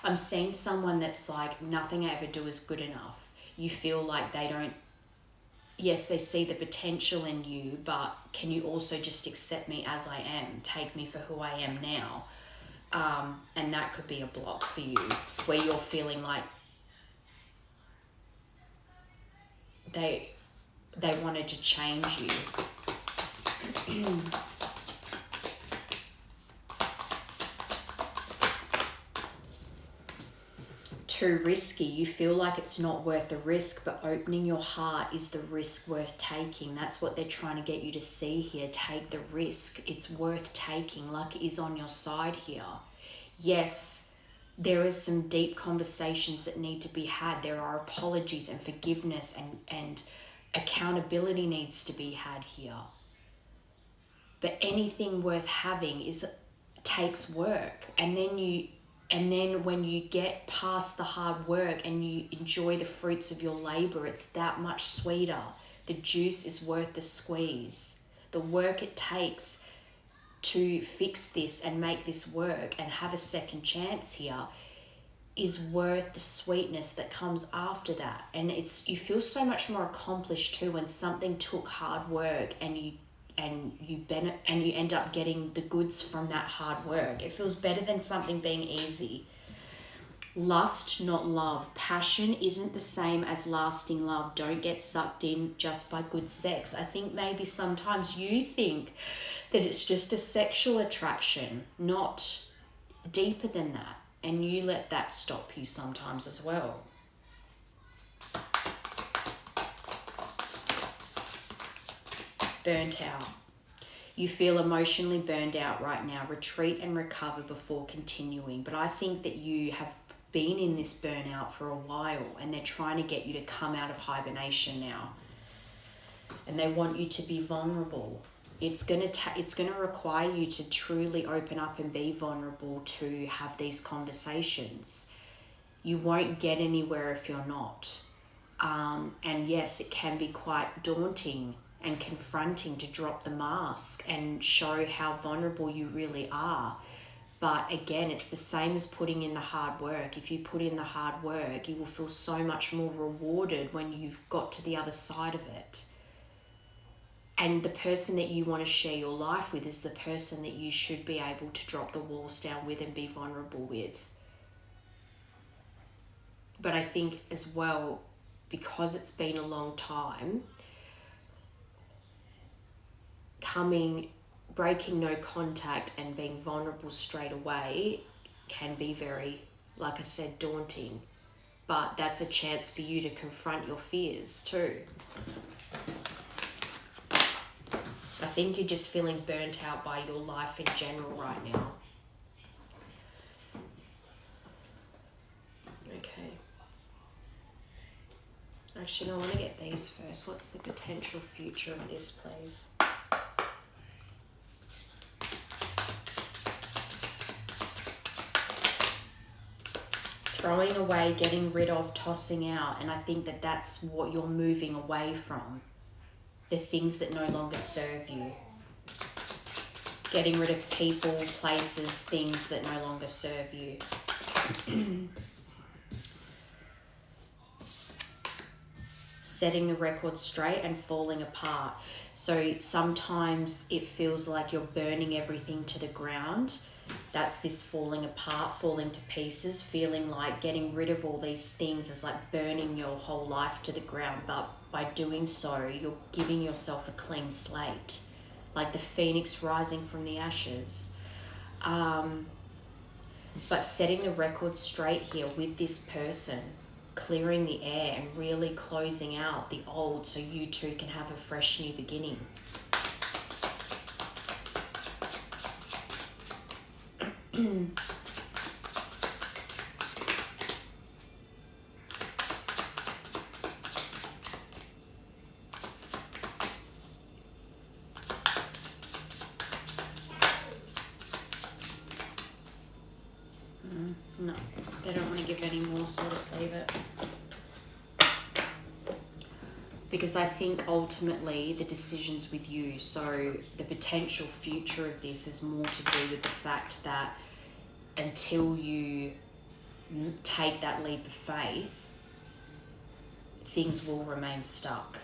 I'm seeing someone that's like, nothing I ever do is good enough. You feel like they don't... Yes, they see the potential in you, but can you also just accept me as I am? Take me for who I am now. And that could be a block for you, where you're feeling like they wanted to change you. Too risky. You feel like it's not worth the risk, but opening your heart is the risk worth taking. That's what they're trying to get you to see here. Take the risk. It's worth taking. Luck is on your side here. Yes, there is some deep conversations that need to be had. There are apologies and forgiveness and accountability needs to be had here. But anything worth having takes work. And then when you get past the hard work and you enjoy the fruits of your labor, it's that much sweeter. The juice is worth the squeeze. The work it takes to fix this and make this work and have a second chance here is worth the sweetness that comes after that. And you feel so much more accomplished too when something took hard work and you end up getting the goods from that hard work. It feels better than something being easy. Lust, not love. Passion isn't the same as lasting love. Don't get sucked in just by good sex. I think maybe sometimes you think that it's just a sexual attraction, not deeper than that. And you let that stop you sometimes as well. Burnt out. You feel emotionally burned out right now. Retreat and recover before continuing. But I think that you have been in this burnout for a while, and they're trying to get you to come out of hibernation now. And they want you to be vulnerable. It's going to require you to truly open up and be vulnerable to have these conversations. You won't get anywhere if you're not. And yes, it can be quite daunting and confronting to drop the mask and show how vulnerable you really are. But again, it's the same as putting in the hard work. If you put in the hard work, you will feel so much more rewarded when you've got to the other side of it. And the person that you want to share your life with is the person that you should be able to drop the walls down with and be vulnerable with. But I think as well, because it's been a long time, breaking no contact and being vulnerable straight away can be very, like I said, daunting. But that's a chance for you to confront your fears too. I think you're just feeling burnt out by your life in general right now. Okay. Actually, no, I want to get these first. What's the potential future of this, please? Throwing away, getting rid of, tossing out. And I think that that's what you're moving away from. The things that no longer serve you. Getting rid of people, places, things that no longer serve you. Setting the record straight and falling apart. So sometimes it feels like you're burning everything to the ground. That's this falling apart, falling to pieces, feeling like getting rid of all these things is like burning your whole life to the ground. But by doing so, you're giving yourself a clean slate, like the phoenix rising from the ashes. But setting the record straight here with this person, clearing the air and really closing out the old so you two can have a fresh new beginning. No, they don't want to give any more, so I'll just leave it. Because I think ultimately the decision's with you. So the potential future of this is more to do with the fact that until you take that leap of faith, things will remain stuck.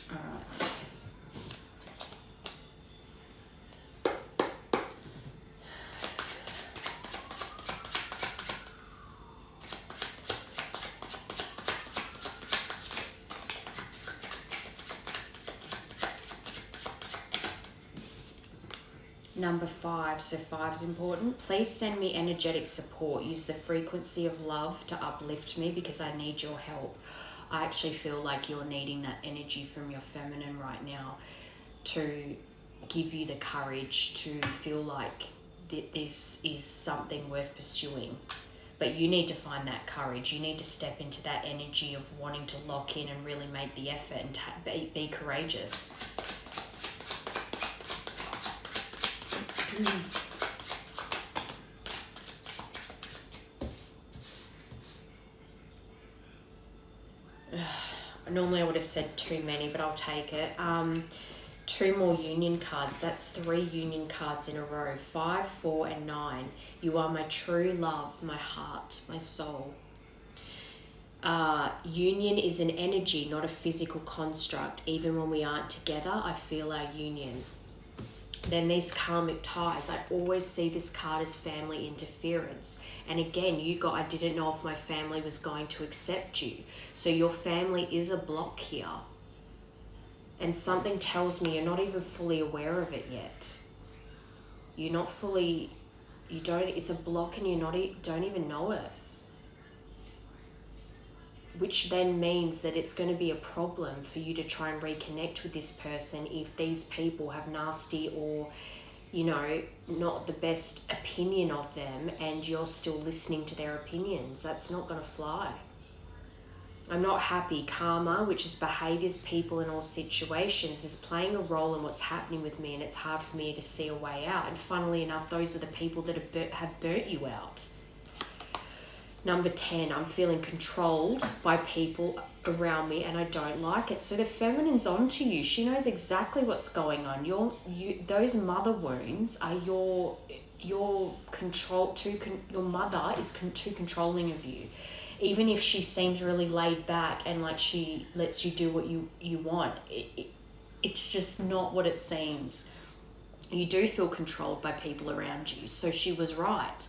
All right. Number 5, so 5's important. Please send me energetic support. Use the frequency of love to uplift me because I need your help. I actually feel like you're needing that energy from your feminine right now to give you the courage to feel like this is something worth pursuing. But you need to find that courage. You need to step into that energy of wanting to lock in and really make the effort and be courageous. Normally I would have said too many, but I'll take it. 2 more union cards. That's 3 union cards in a row. 5, 4, and 9. You are my true love, my heart, my soul. Union is an energy, not a physical construct. Even when we aren't together, I feel our union. Then these karmic ties. I always see this card as family interference. And again, I didn't know if my family was going to accept you. So your family is a block here. And something tells me you're not even fully aware of it yet. You're not fully, it's a block and don't even know it. Which then means that it's going to be a problem for you to try and reconnect with this person if these people have nasty or, not the best opinion of them and you're still listening to their opinions. That's not going to fly. I'm not happy. Karma, which is behaviors, people in all situations, is playing a role in what's happening with me and it's hard for me to see a way out. And funnily enough, those are the people that have burnt you out. Number 10, I'm feeling controlled by people around me and I don't like it. So the feminine's onto you. She knows exactly what's going on. Those mother wounds are your control. Your mother is too controlling of you. Even if she seems really laid back and like she lets you do what you want, it's just not what it seems. You do feel controlled by people around you. So she was right.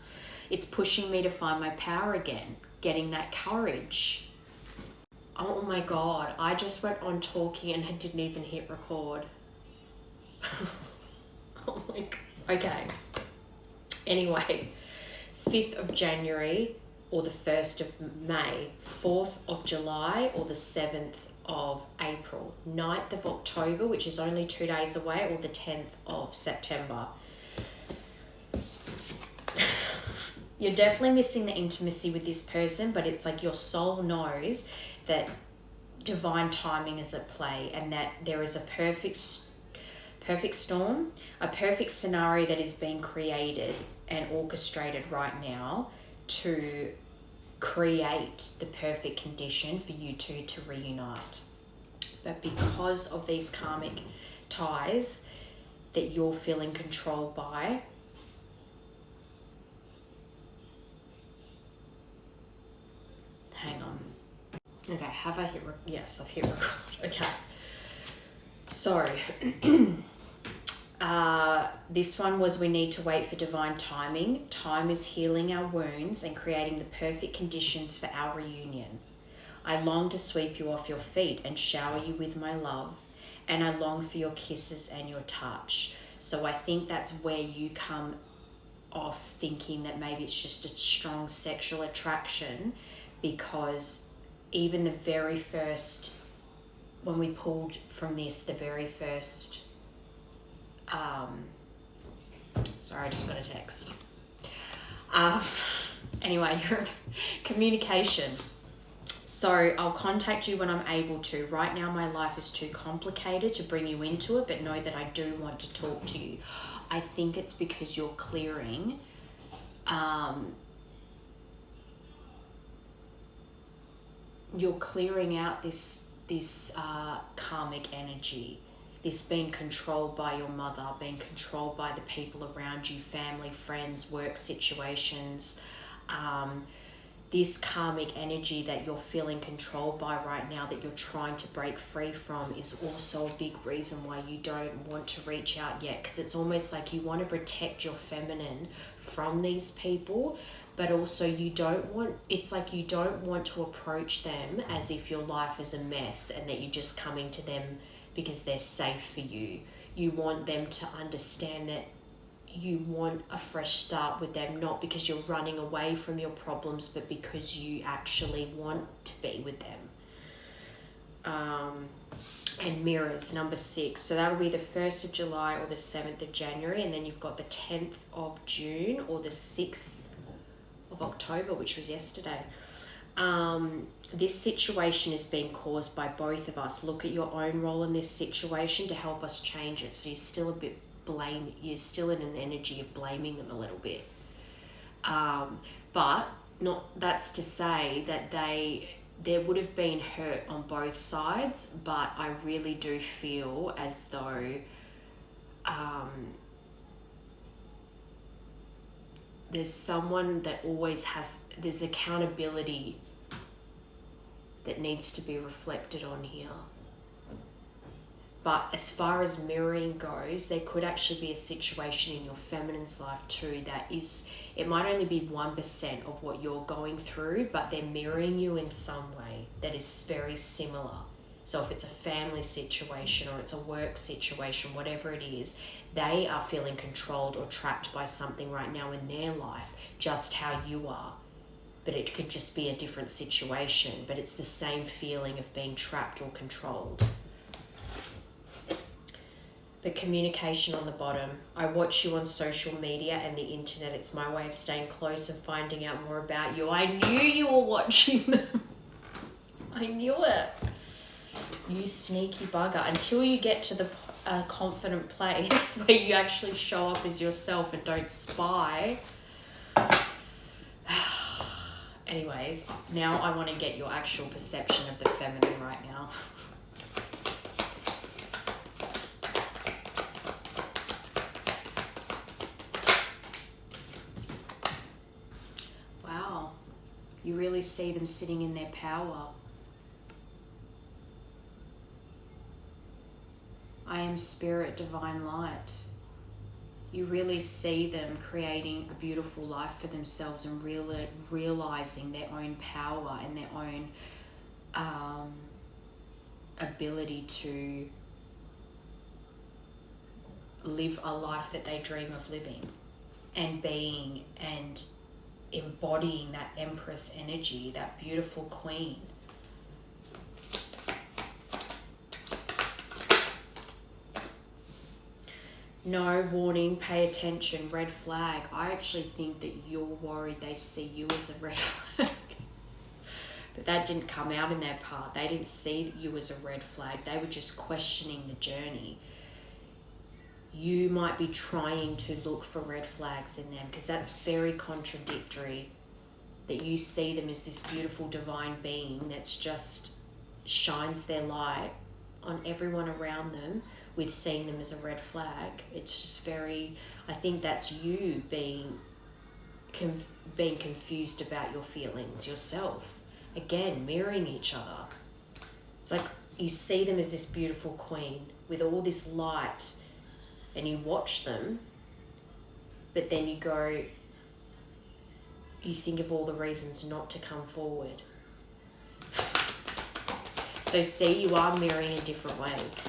It's pushing me to find my power again, getting that courage. Oh my God, I just went on talking and I didn't even hit record. Oh my God. Okay. Anyway, 5th of January or the 1st of May, 4th of July or the 7th of April, 9th of October, which is only 2 days away, or the 10th of September. You're definitely missing the intimacy with this person, but it's like your soul knows that divine timing is at play and that there is a perfect storm, a perfect scenario that is being created and orchestrated right now to create the perfect condition for you two to reunite. But because of these karmic ties that you're feeling controlled by, hang on. Okay, have I hit yes, I've hit record. Okay. So, this one was we need to wait for divine timing. Time is healing our wounds and creating the perfect conditions for our reunion. I long to sweep you off your feet and shower you with my love, and I long for your kisses and your touch. So I think that's where you come off thinking that maybe it's just a strong sexual attraction, because even the very first, when we pulled from this, the very first, sorry, I just got a text. Anyway, communication. So I'll contact you when I'm able to. Right now, my life is too complicated to bring you into it, but know that I do want to talk to you. I think it's because you're clearing, out this karmic energy, this being controlled by your mother, being controlled by the people around you, family, friends, work situations. This karmic energy that you're feeling controlled by right now, that you're trying to break free from, is also a big reason why you don't want to reach out yet, because it's almost like you want to protect your feminine from these people, but also it's like you don't want to approach them as if your life is a mess and that you're just coming to them because they're safe for you. You want them to understand that you want a fresh start with them, not because you're running away from your problems, but because you actually want to be with them. And mirrors, number 6. So that'll be the 1st of July or the 7th of January. And then you've got the 10th of June or the 6th of October, which was yesterday. This situation is being caused by both of us. Look at your own role in this situation to help us change it. So you're still you're still in an energy of blaming them a little bit. But that's to say that there would have been hurt on both sides, but I really do feel as though there's someone that always there's accountability that needs to be reflected on here. But as far as mirroring goes, there could actually be a situation in your feminine's life too it might only be 1% of what you're going through, but they're mirroring you in some way that is very similar. So if it's a family situation or it's a work situation, whatever it is, they are feeling controlled or trapped by something right now in their life, just how you are. But it could just be a different situation, but it's the same feeling of being trapped or controlled. The communication on the bottom. I watch you on social media and the internet. It's my way of staying close and finding out more about you. I knew you were watching them. I knew it. You sneaky bugger. Until you get to the confident place where you actually show up as yourself and don't spy. Anyways, now I want to get your actual perception of the feminine right now. Wow. You really see them sitting in their power. I am spirit, divine light. You really see them creating a beautiful life for themselves and really realizing their own power and their own ability to live a life that they dream of living, and being and embodying that empress energy, that beautiful queen. No, warning, pay attention, red flag. I actually think that you're worried they see you as a red flag. But that didn't come out in their part. They didn't see you as a red flag. They were just questioning the journey. You might be trying to look for red flags in them, because that's very contradictory, that you see them as this beautiful divine being that's just shines their light on everyone around them, with seeing them as a red flag. It's just very, I think that's you being confused about your feelings yourself. Again, mirroring each other. It's like you see them as this beautiful queen with all this light, and you watch them, but then you go, you think of all the reasons not to come forward. So see, you are mirroring in different ways.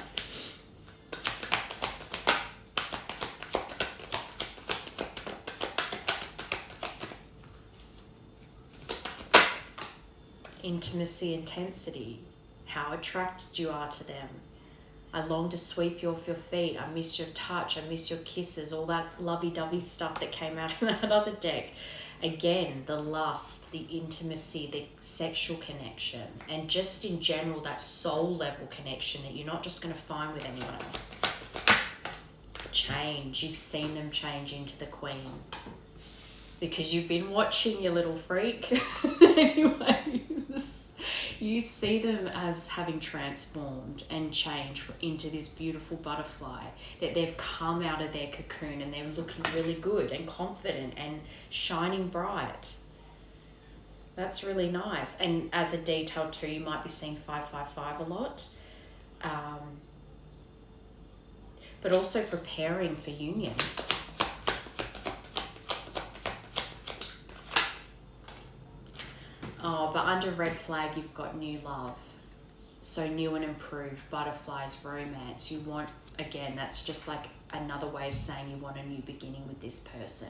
Intimacy, intensity, how attracted you are to them. I long to sweep you off your feet. I miss your touch. I miss your kisses. All that lovey-dovey stuff that came out in that other deck. Again, the lust, the intimacy, the sexual connection, and just in general, that soul level connection that you're not just going to find with anyone else. Change. You've seen them change into the queen. Because you've been watching, your little freak. Anyways, you see them as having transformed and changed into this beautiful butterfly, that they've come out of their cocoon and they're looking really good and confident and shining bright. That's really nice. And as a detail too, you might be seeing 555 a lot. But also preparing for union. Oh, but under red flag, you've got new love. So new and improved, butterflies, romance. You want, again, that's just like another way of saying you want a new beginning with this person.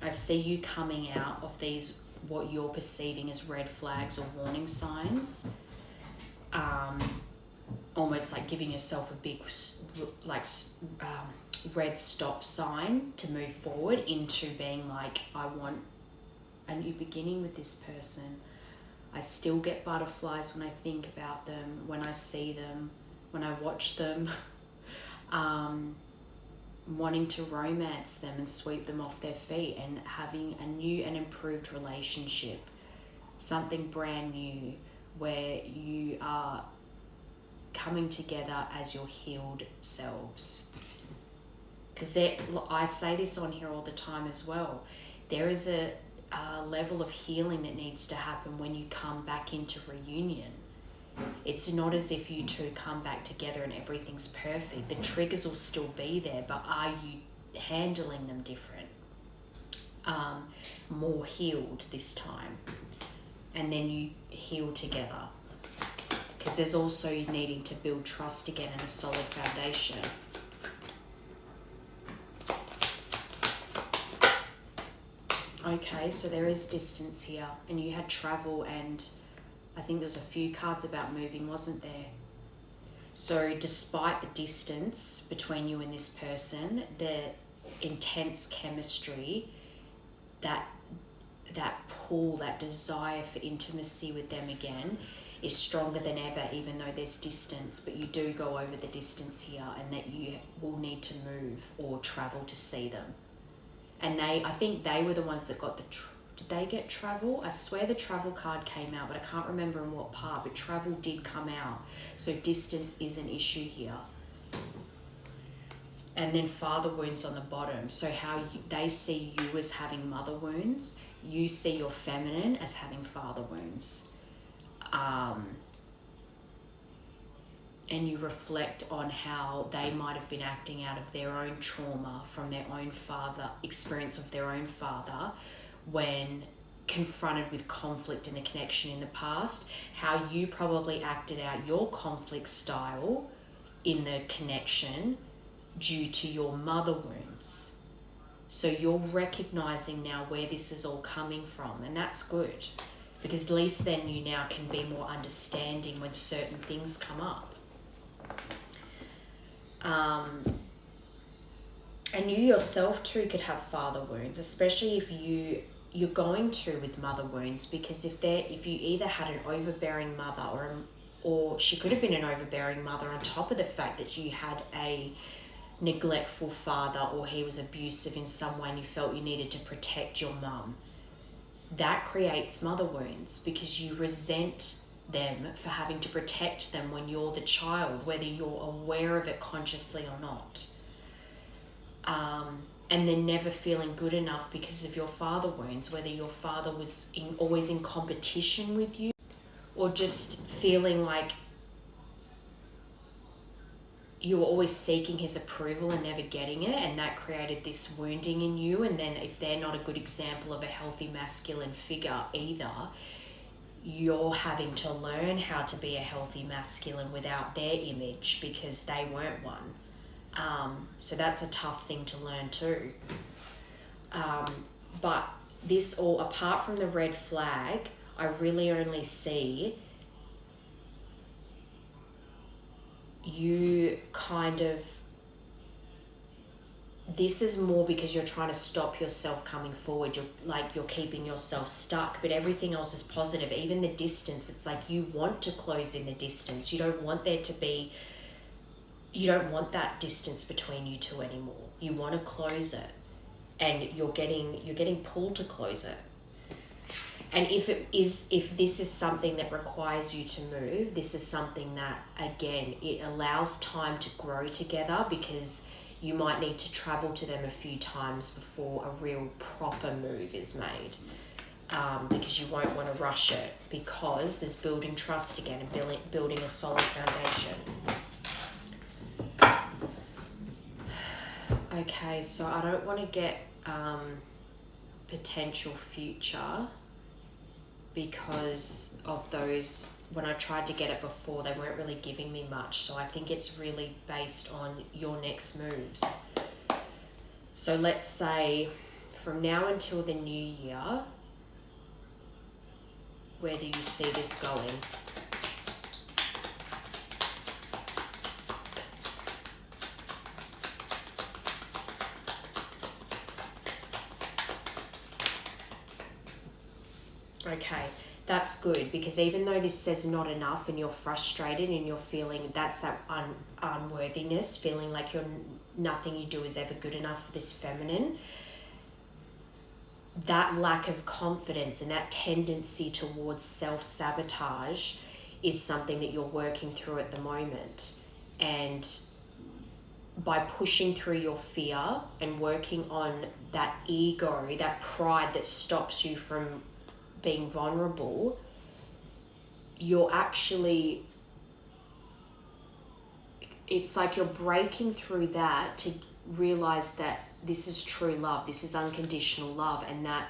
I see you coming out of these, what you're perceiving as red flags or warning signs. Almost like giving yourself a big, red stop sign to move forward into being like, I want a new beginning with this person. I still get butterflies when I think about them, when I see them, when I watch them, wanting to romance them and sweep them off their feet and having a new and improved relationship, something brand new where you are coming together as your healed selves. Because I say this on here all the time as well, there is a level of healing that needs to happen when you come back into reunion. It's not as if you two come back together and everything's perfect. The triggers will still be there, but are you handling them different? More healed this time. And then you heal together. Because there's also needing to build trust again and a solid foundation. Okay, so there is distance here, and you had travel, and I think there was a few cards about moving, wasn't there? So despite the distance between you and this person, the intense chemistry, that pull, that desire for intimacy with them again is stronger than ever, even though there's distance. But you do go over the distance here, and that you will need to move or travel to see them. And I think they were the ones that got Did they get travel? I swear the travel card came out, but I can't remember in what part, but travel did come out. So distance is an issue here. And then father wounds on the bottom. So they see you as having mother wounds. You see your feminine as having father wounds. And you reflect on how they might have been acting out of their own trauma from their own experience of their own father when confronted with conflict in the connection in the past, how you probably acted out your conflict style in the connection due to your mother wounds. So you're recognizing now where this is all coming from, and that's good, because at least then you now can be more understanding when certain things come up. And you yourself too could have father wounds, especially if you're going to with mother wounds, because if you either had an overbearing mother or she could have been an overbearing mother on top of the fact that you had a neglectful father, or he was abusive in some way and you felt you needed to protect your mum, that creates mother wounds because you resent them for having to protect them when you're the child, whether you're aware of it consciously or not. And then never feeling good enough because of your father wounds, whether your father was always in competition with you, or just feeling like you were always seeking his approval and never getting it, and that created this wounding in you. And then if they're not a good example of a healthy masculine figure either, you're having to learn how to be a healthy masculine without their image because they weren't one. So that's a tough thing to learn too. But this all, apart from the red flag, I really only see you kind of, this is more because you're trying to stop yourself coming forward. You're keeping yourself stuck, but everything else is positive. Even the distance, it's like you want to close in the distance. You don't want that distance between you two anymore. You want to close it, and you're getting pulled to close it. And if this is something that requires you to move, this is something that, again, it allows time to grow together, because you might need to travel to them a few times before a real proper move is made. Because you won't want to rush it, because there's building trust again and building a solid foundation. Okay, so I don't want to get potential future, because of those, when I tried to get it before, they weren't really giving me much. So I think it's really based on your next moves. So let's say from now until the new year, where do you see this going? Okay, that's good, because even though this says not enough and you're frustrated and you're feeling that's that unworthiness, feeling like nothing you do is ever good enough for this feminine, that lack of confidence and that tendency towards self-sabotage is something that you're working through at the moment. And by pushing through your fear and working on that ego, that pride that stops you from being vulnerable, you're actually, it's like you're breaking through that to realize that this is true love, this is unconditional love, and that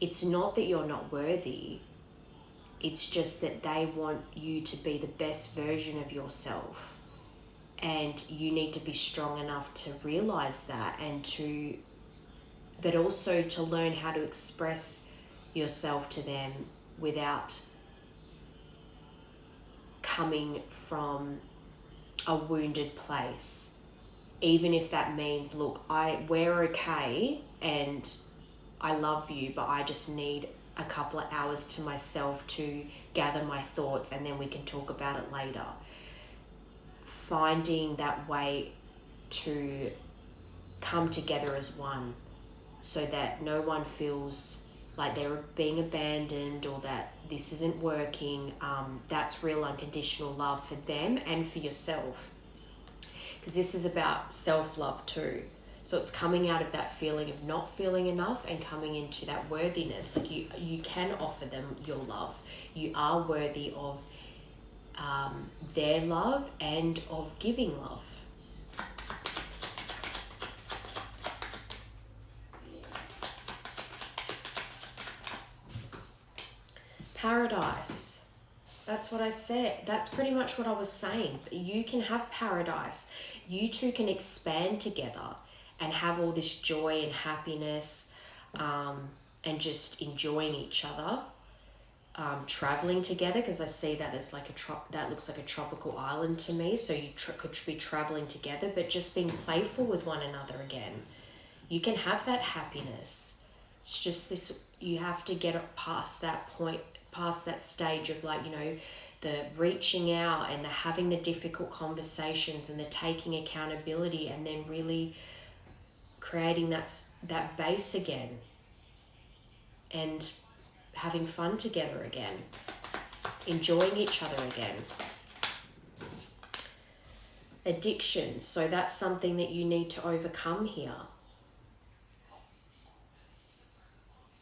it's not that you're not worthy, it's just that they want you to be the best version of yourself, and you need to be strong enough to realize that, but also to learn how to express yourself to them without coming from a wounded place. Even if that means, look, we're okay and I love you, but I just need a couple of hours to myself to gather my thoughts, and then we can talk about it later. Finding that way to come together as one, so that no one feels like they're being abandoned or that this isn't working, that's real unconditional love for them and for yourself. Because this is about self-love too. So it's coming out of that feeling of not feeling enough and coming into that worthiness. Like you can offer them your love. You are worthy of their love and of giving love. Paradise. That's what I said. That's pretty much what I was saying. You can have paradise. You two can expand together and have all this joy and happiness, and just enjoying each other, traveling together, because I see that as like that looks like a tropical island to me. So you could be traveling together, but just being playful with one another again. You can have that happiness. It's just this, you have to get past that point, past that stage of like, you know, the reaching out and the having the difficult conversations and the taking accountability, and then really creating that base again and having fun together again, enjoying each other again. Addictions, so that's something that you need to overcome here.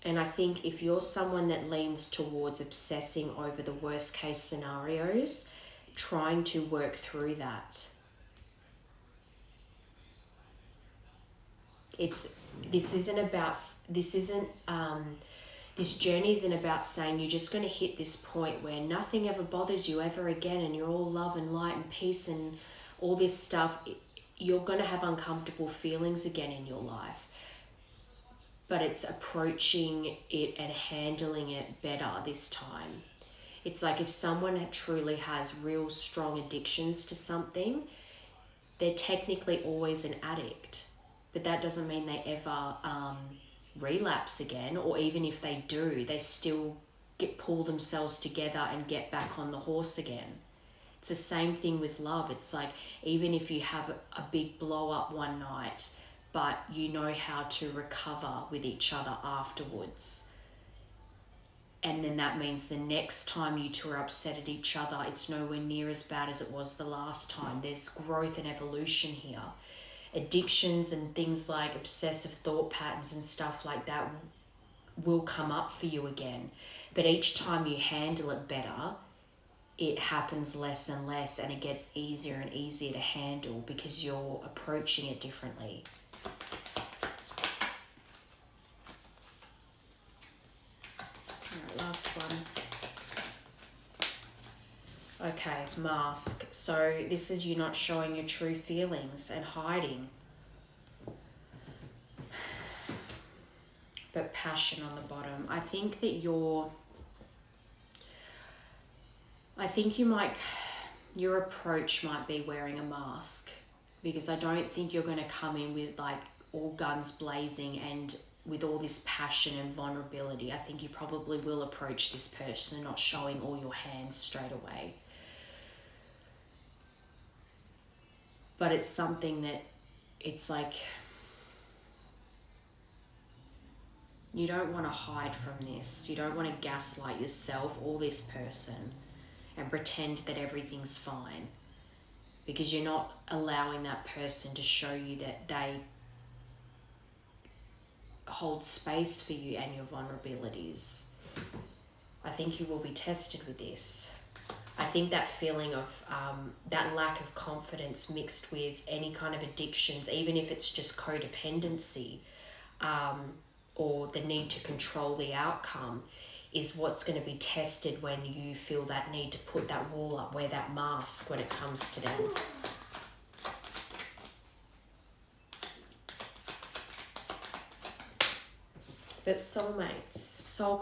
And I think if you're someone that leans towards obsessing over the worst case scenarios, trying to work through that. This journey isn't about saying you're just going to hit this point where nothing ever bothers you ever again and you're all love and light and peace and all this stuff. You're going to have uncomfortable feelings again in your life. But it's approaching it and handling it better this time. It's like if someone truly has real strong addictions to something, they're technically always an addict. But that doesn't mean they ever relapse again, or even if they do, they still pull themselves together and get back on the horse again. It's the same thing with love. It's like even if you have a big blow up one night, but you know how to recover with each other afterwards. And then that means the next time you two are upset at each other, it's nowhere near as bad as it was the last time. There's growth and evolution here. Addictions and things like obsessive thought patterns and stuff like that will come up for you again. But each time you handle it better, it happens less and less, and it gets easier and easier to handle because you're approaching it differently. Alright, last one. Okay, mask. So this is you not showing your true feelings and hiding. But passion on the bottom. I think your approach might be wearing a mask, because I don't think you're going to come in with like all guns blazing and with all this passion and vulnerability. I think you probably will approach this person not showing all your hands straight away. But it's something that it's like you don't want to hide from this. You don't want to gaslight yourself or this person and pretend that everything's fine, because you're not allowing that person to show you that they hold space for you and your vulnerabilities. I think you will be tested with this. I think that feeling of that lack of confidence mixed with any kind of addictions, even if it's just codependency, or the need to control the outcome, is what's going to be tested when you feel that need to put that wall up, wear that mask when it comes to them. But soulmates, soul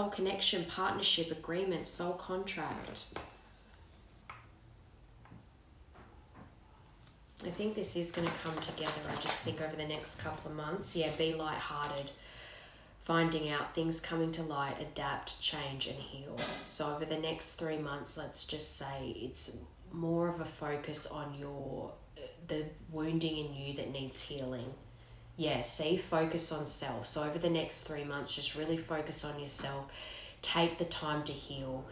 connection, partnership, agreement, soul contract. I think this is going to come together. I just think over the next couple of months, be lighthearted, finding out things coming to light, adapt, change, and heal. So over the next 3 months, let's just say it's more of a focus on the wounding in you that needs healing. Yeah, see, focus on self. So over the next 3 months, just really focus on yourself. Take the time to heal.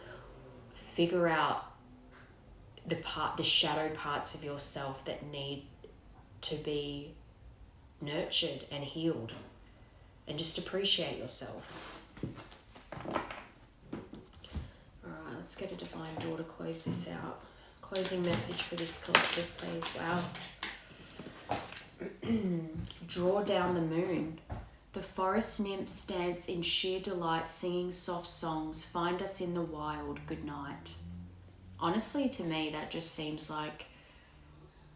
Figure out the shadow parts of yourself that need to be nurtured and healed. And just appreciate yourself. Alright, let's get a divine door to close this out. Closing message for this collective, please. Wow. Draw down the moon. The forest nymphs dance in sheer delight, singing soft songs. Find us in the wild. Good night. Honestly, to me, that just seems like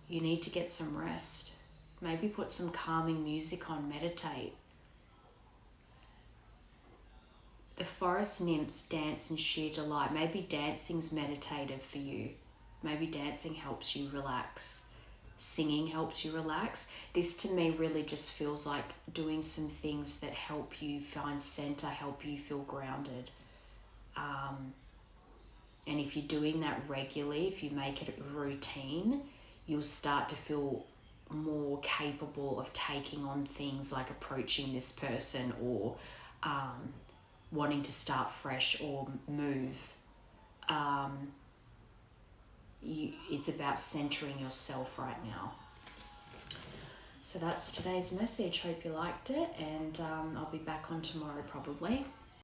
you need to get some rest. Maybe put some calming music on, meditate. The forest nymphs dance in sheer delight. Maybe dancing's meditative for you. Maybe dancing helps you relax. Singing helps you relax. This to me really just feels like doing some things that help you find center, help you feel grounded. And if you're doing that regularly, if you make it a routine, you'll start to feel more capable of taking on things like approaching this person or wanting to start fresh or move. It's about centering yourself right now. So that's today's message. Hope you liked it, and I'll be back on tomorrow probably.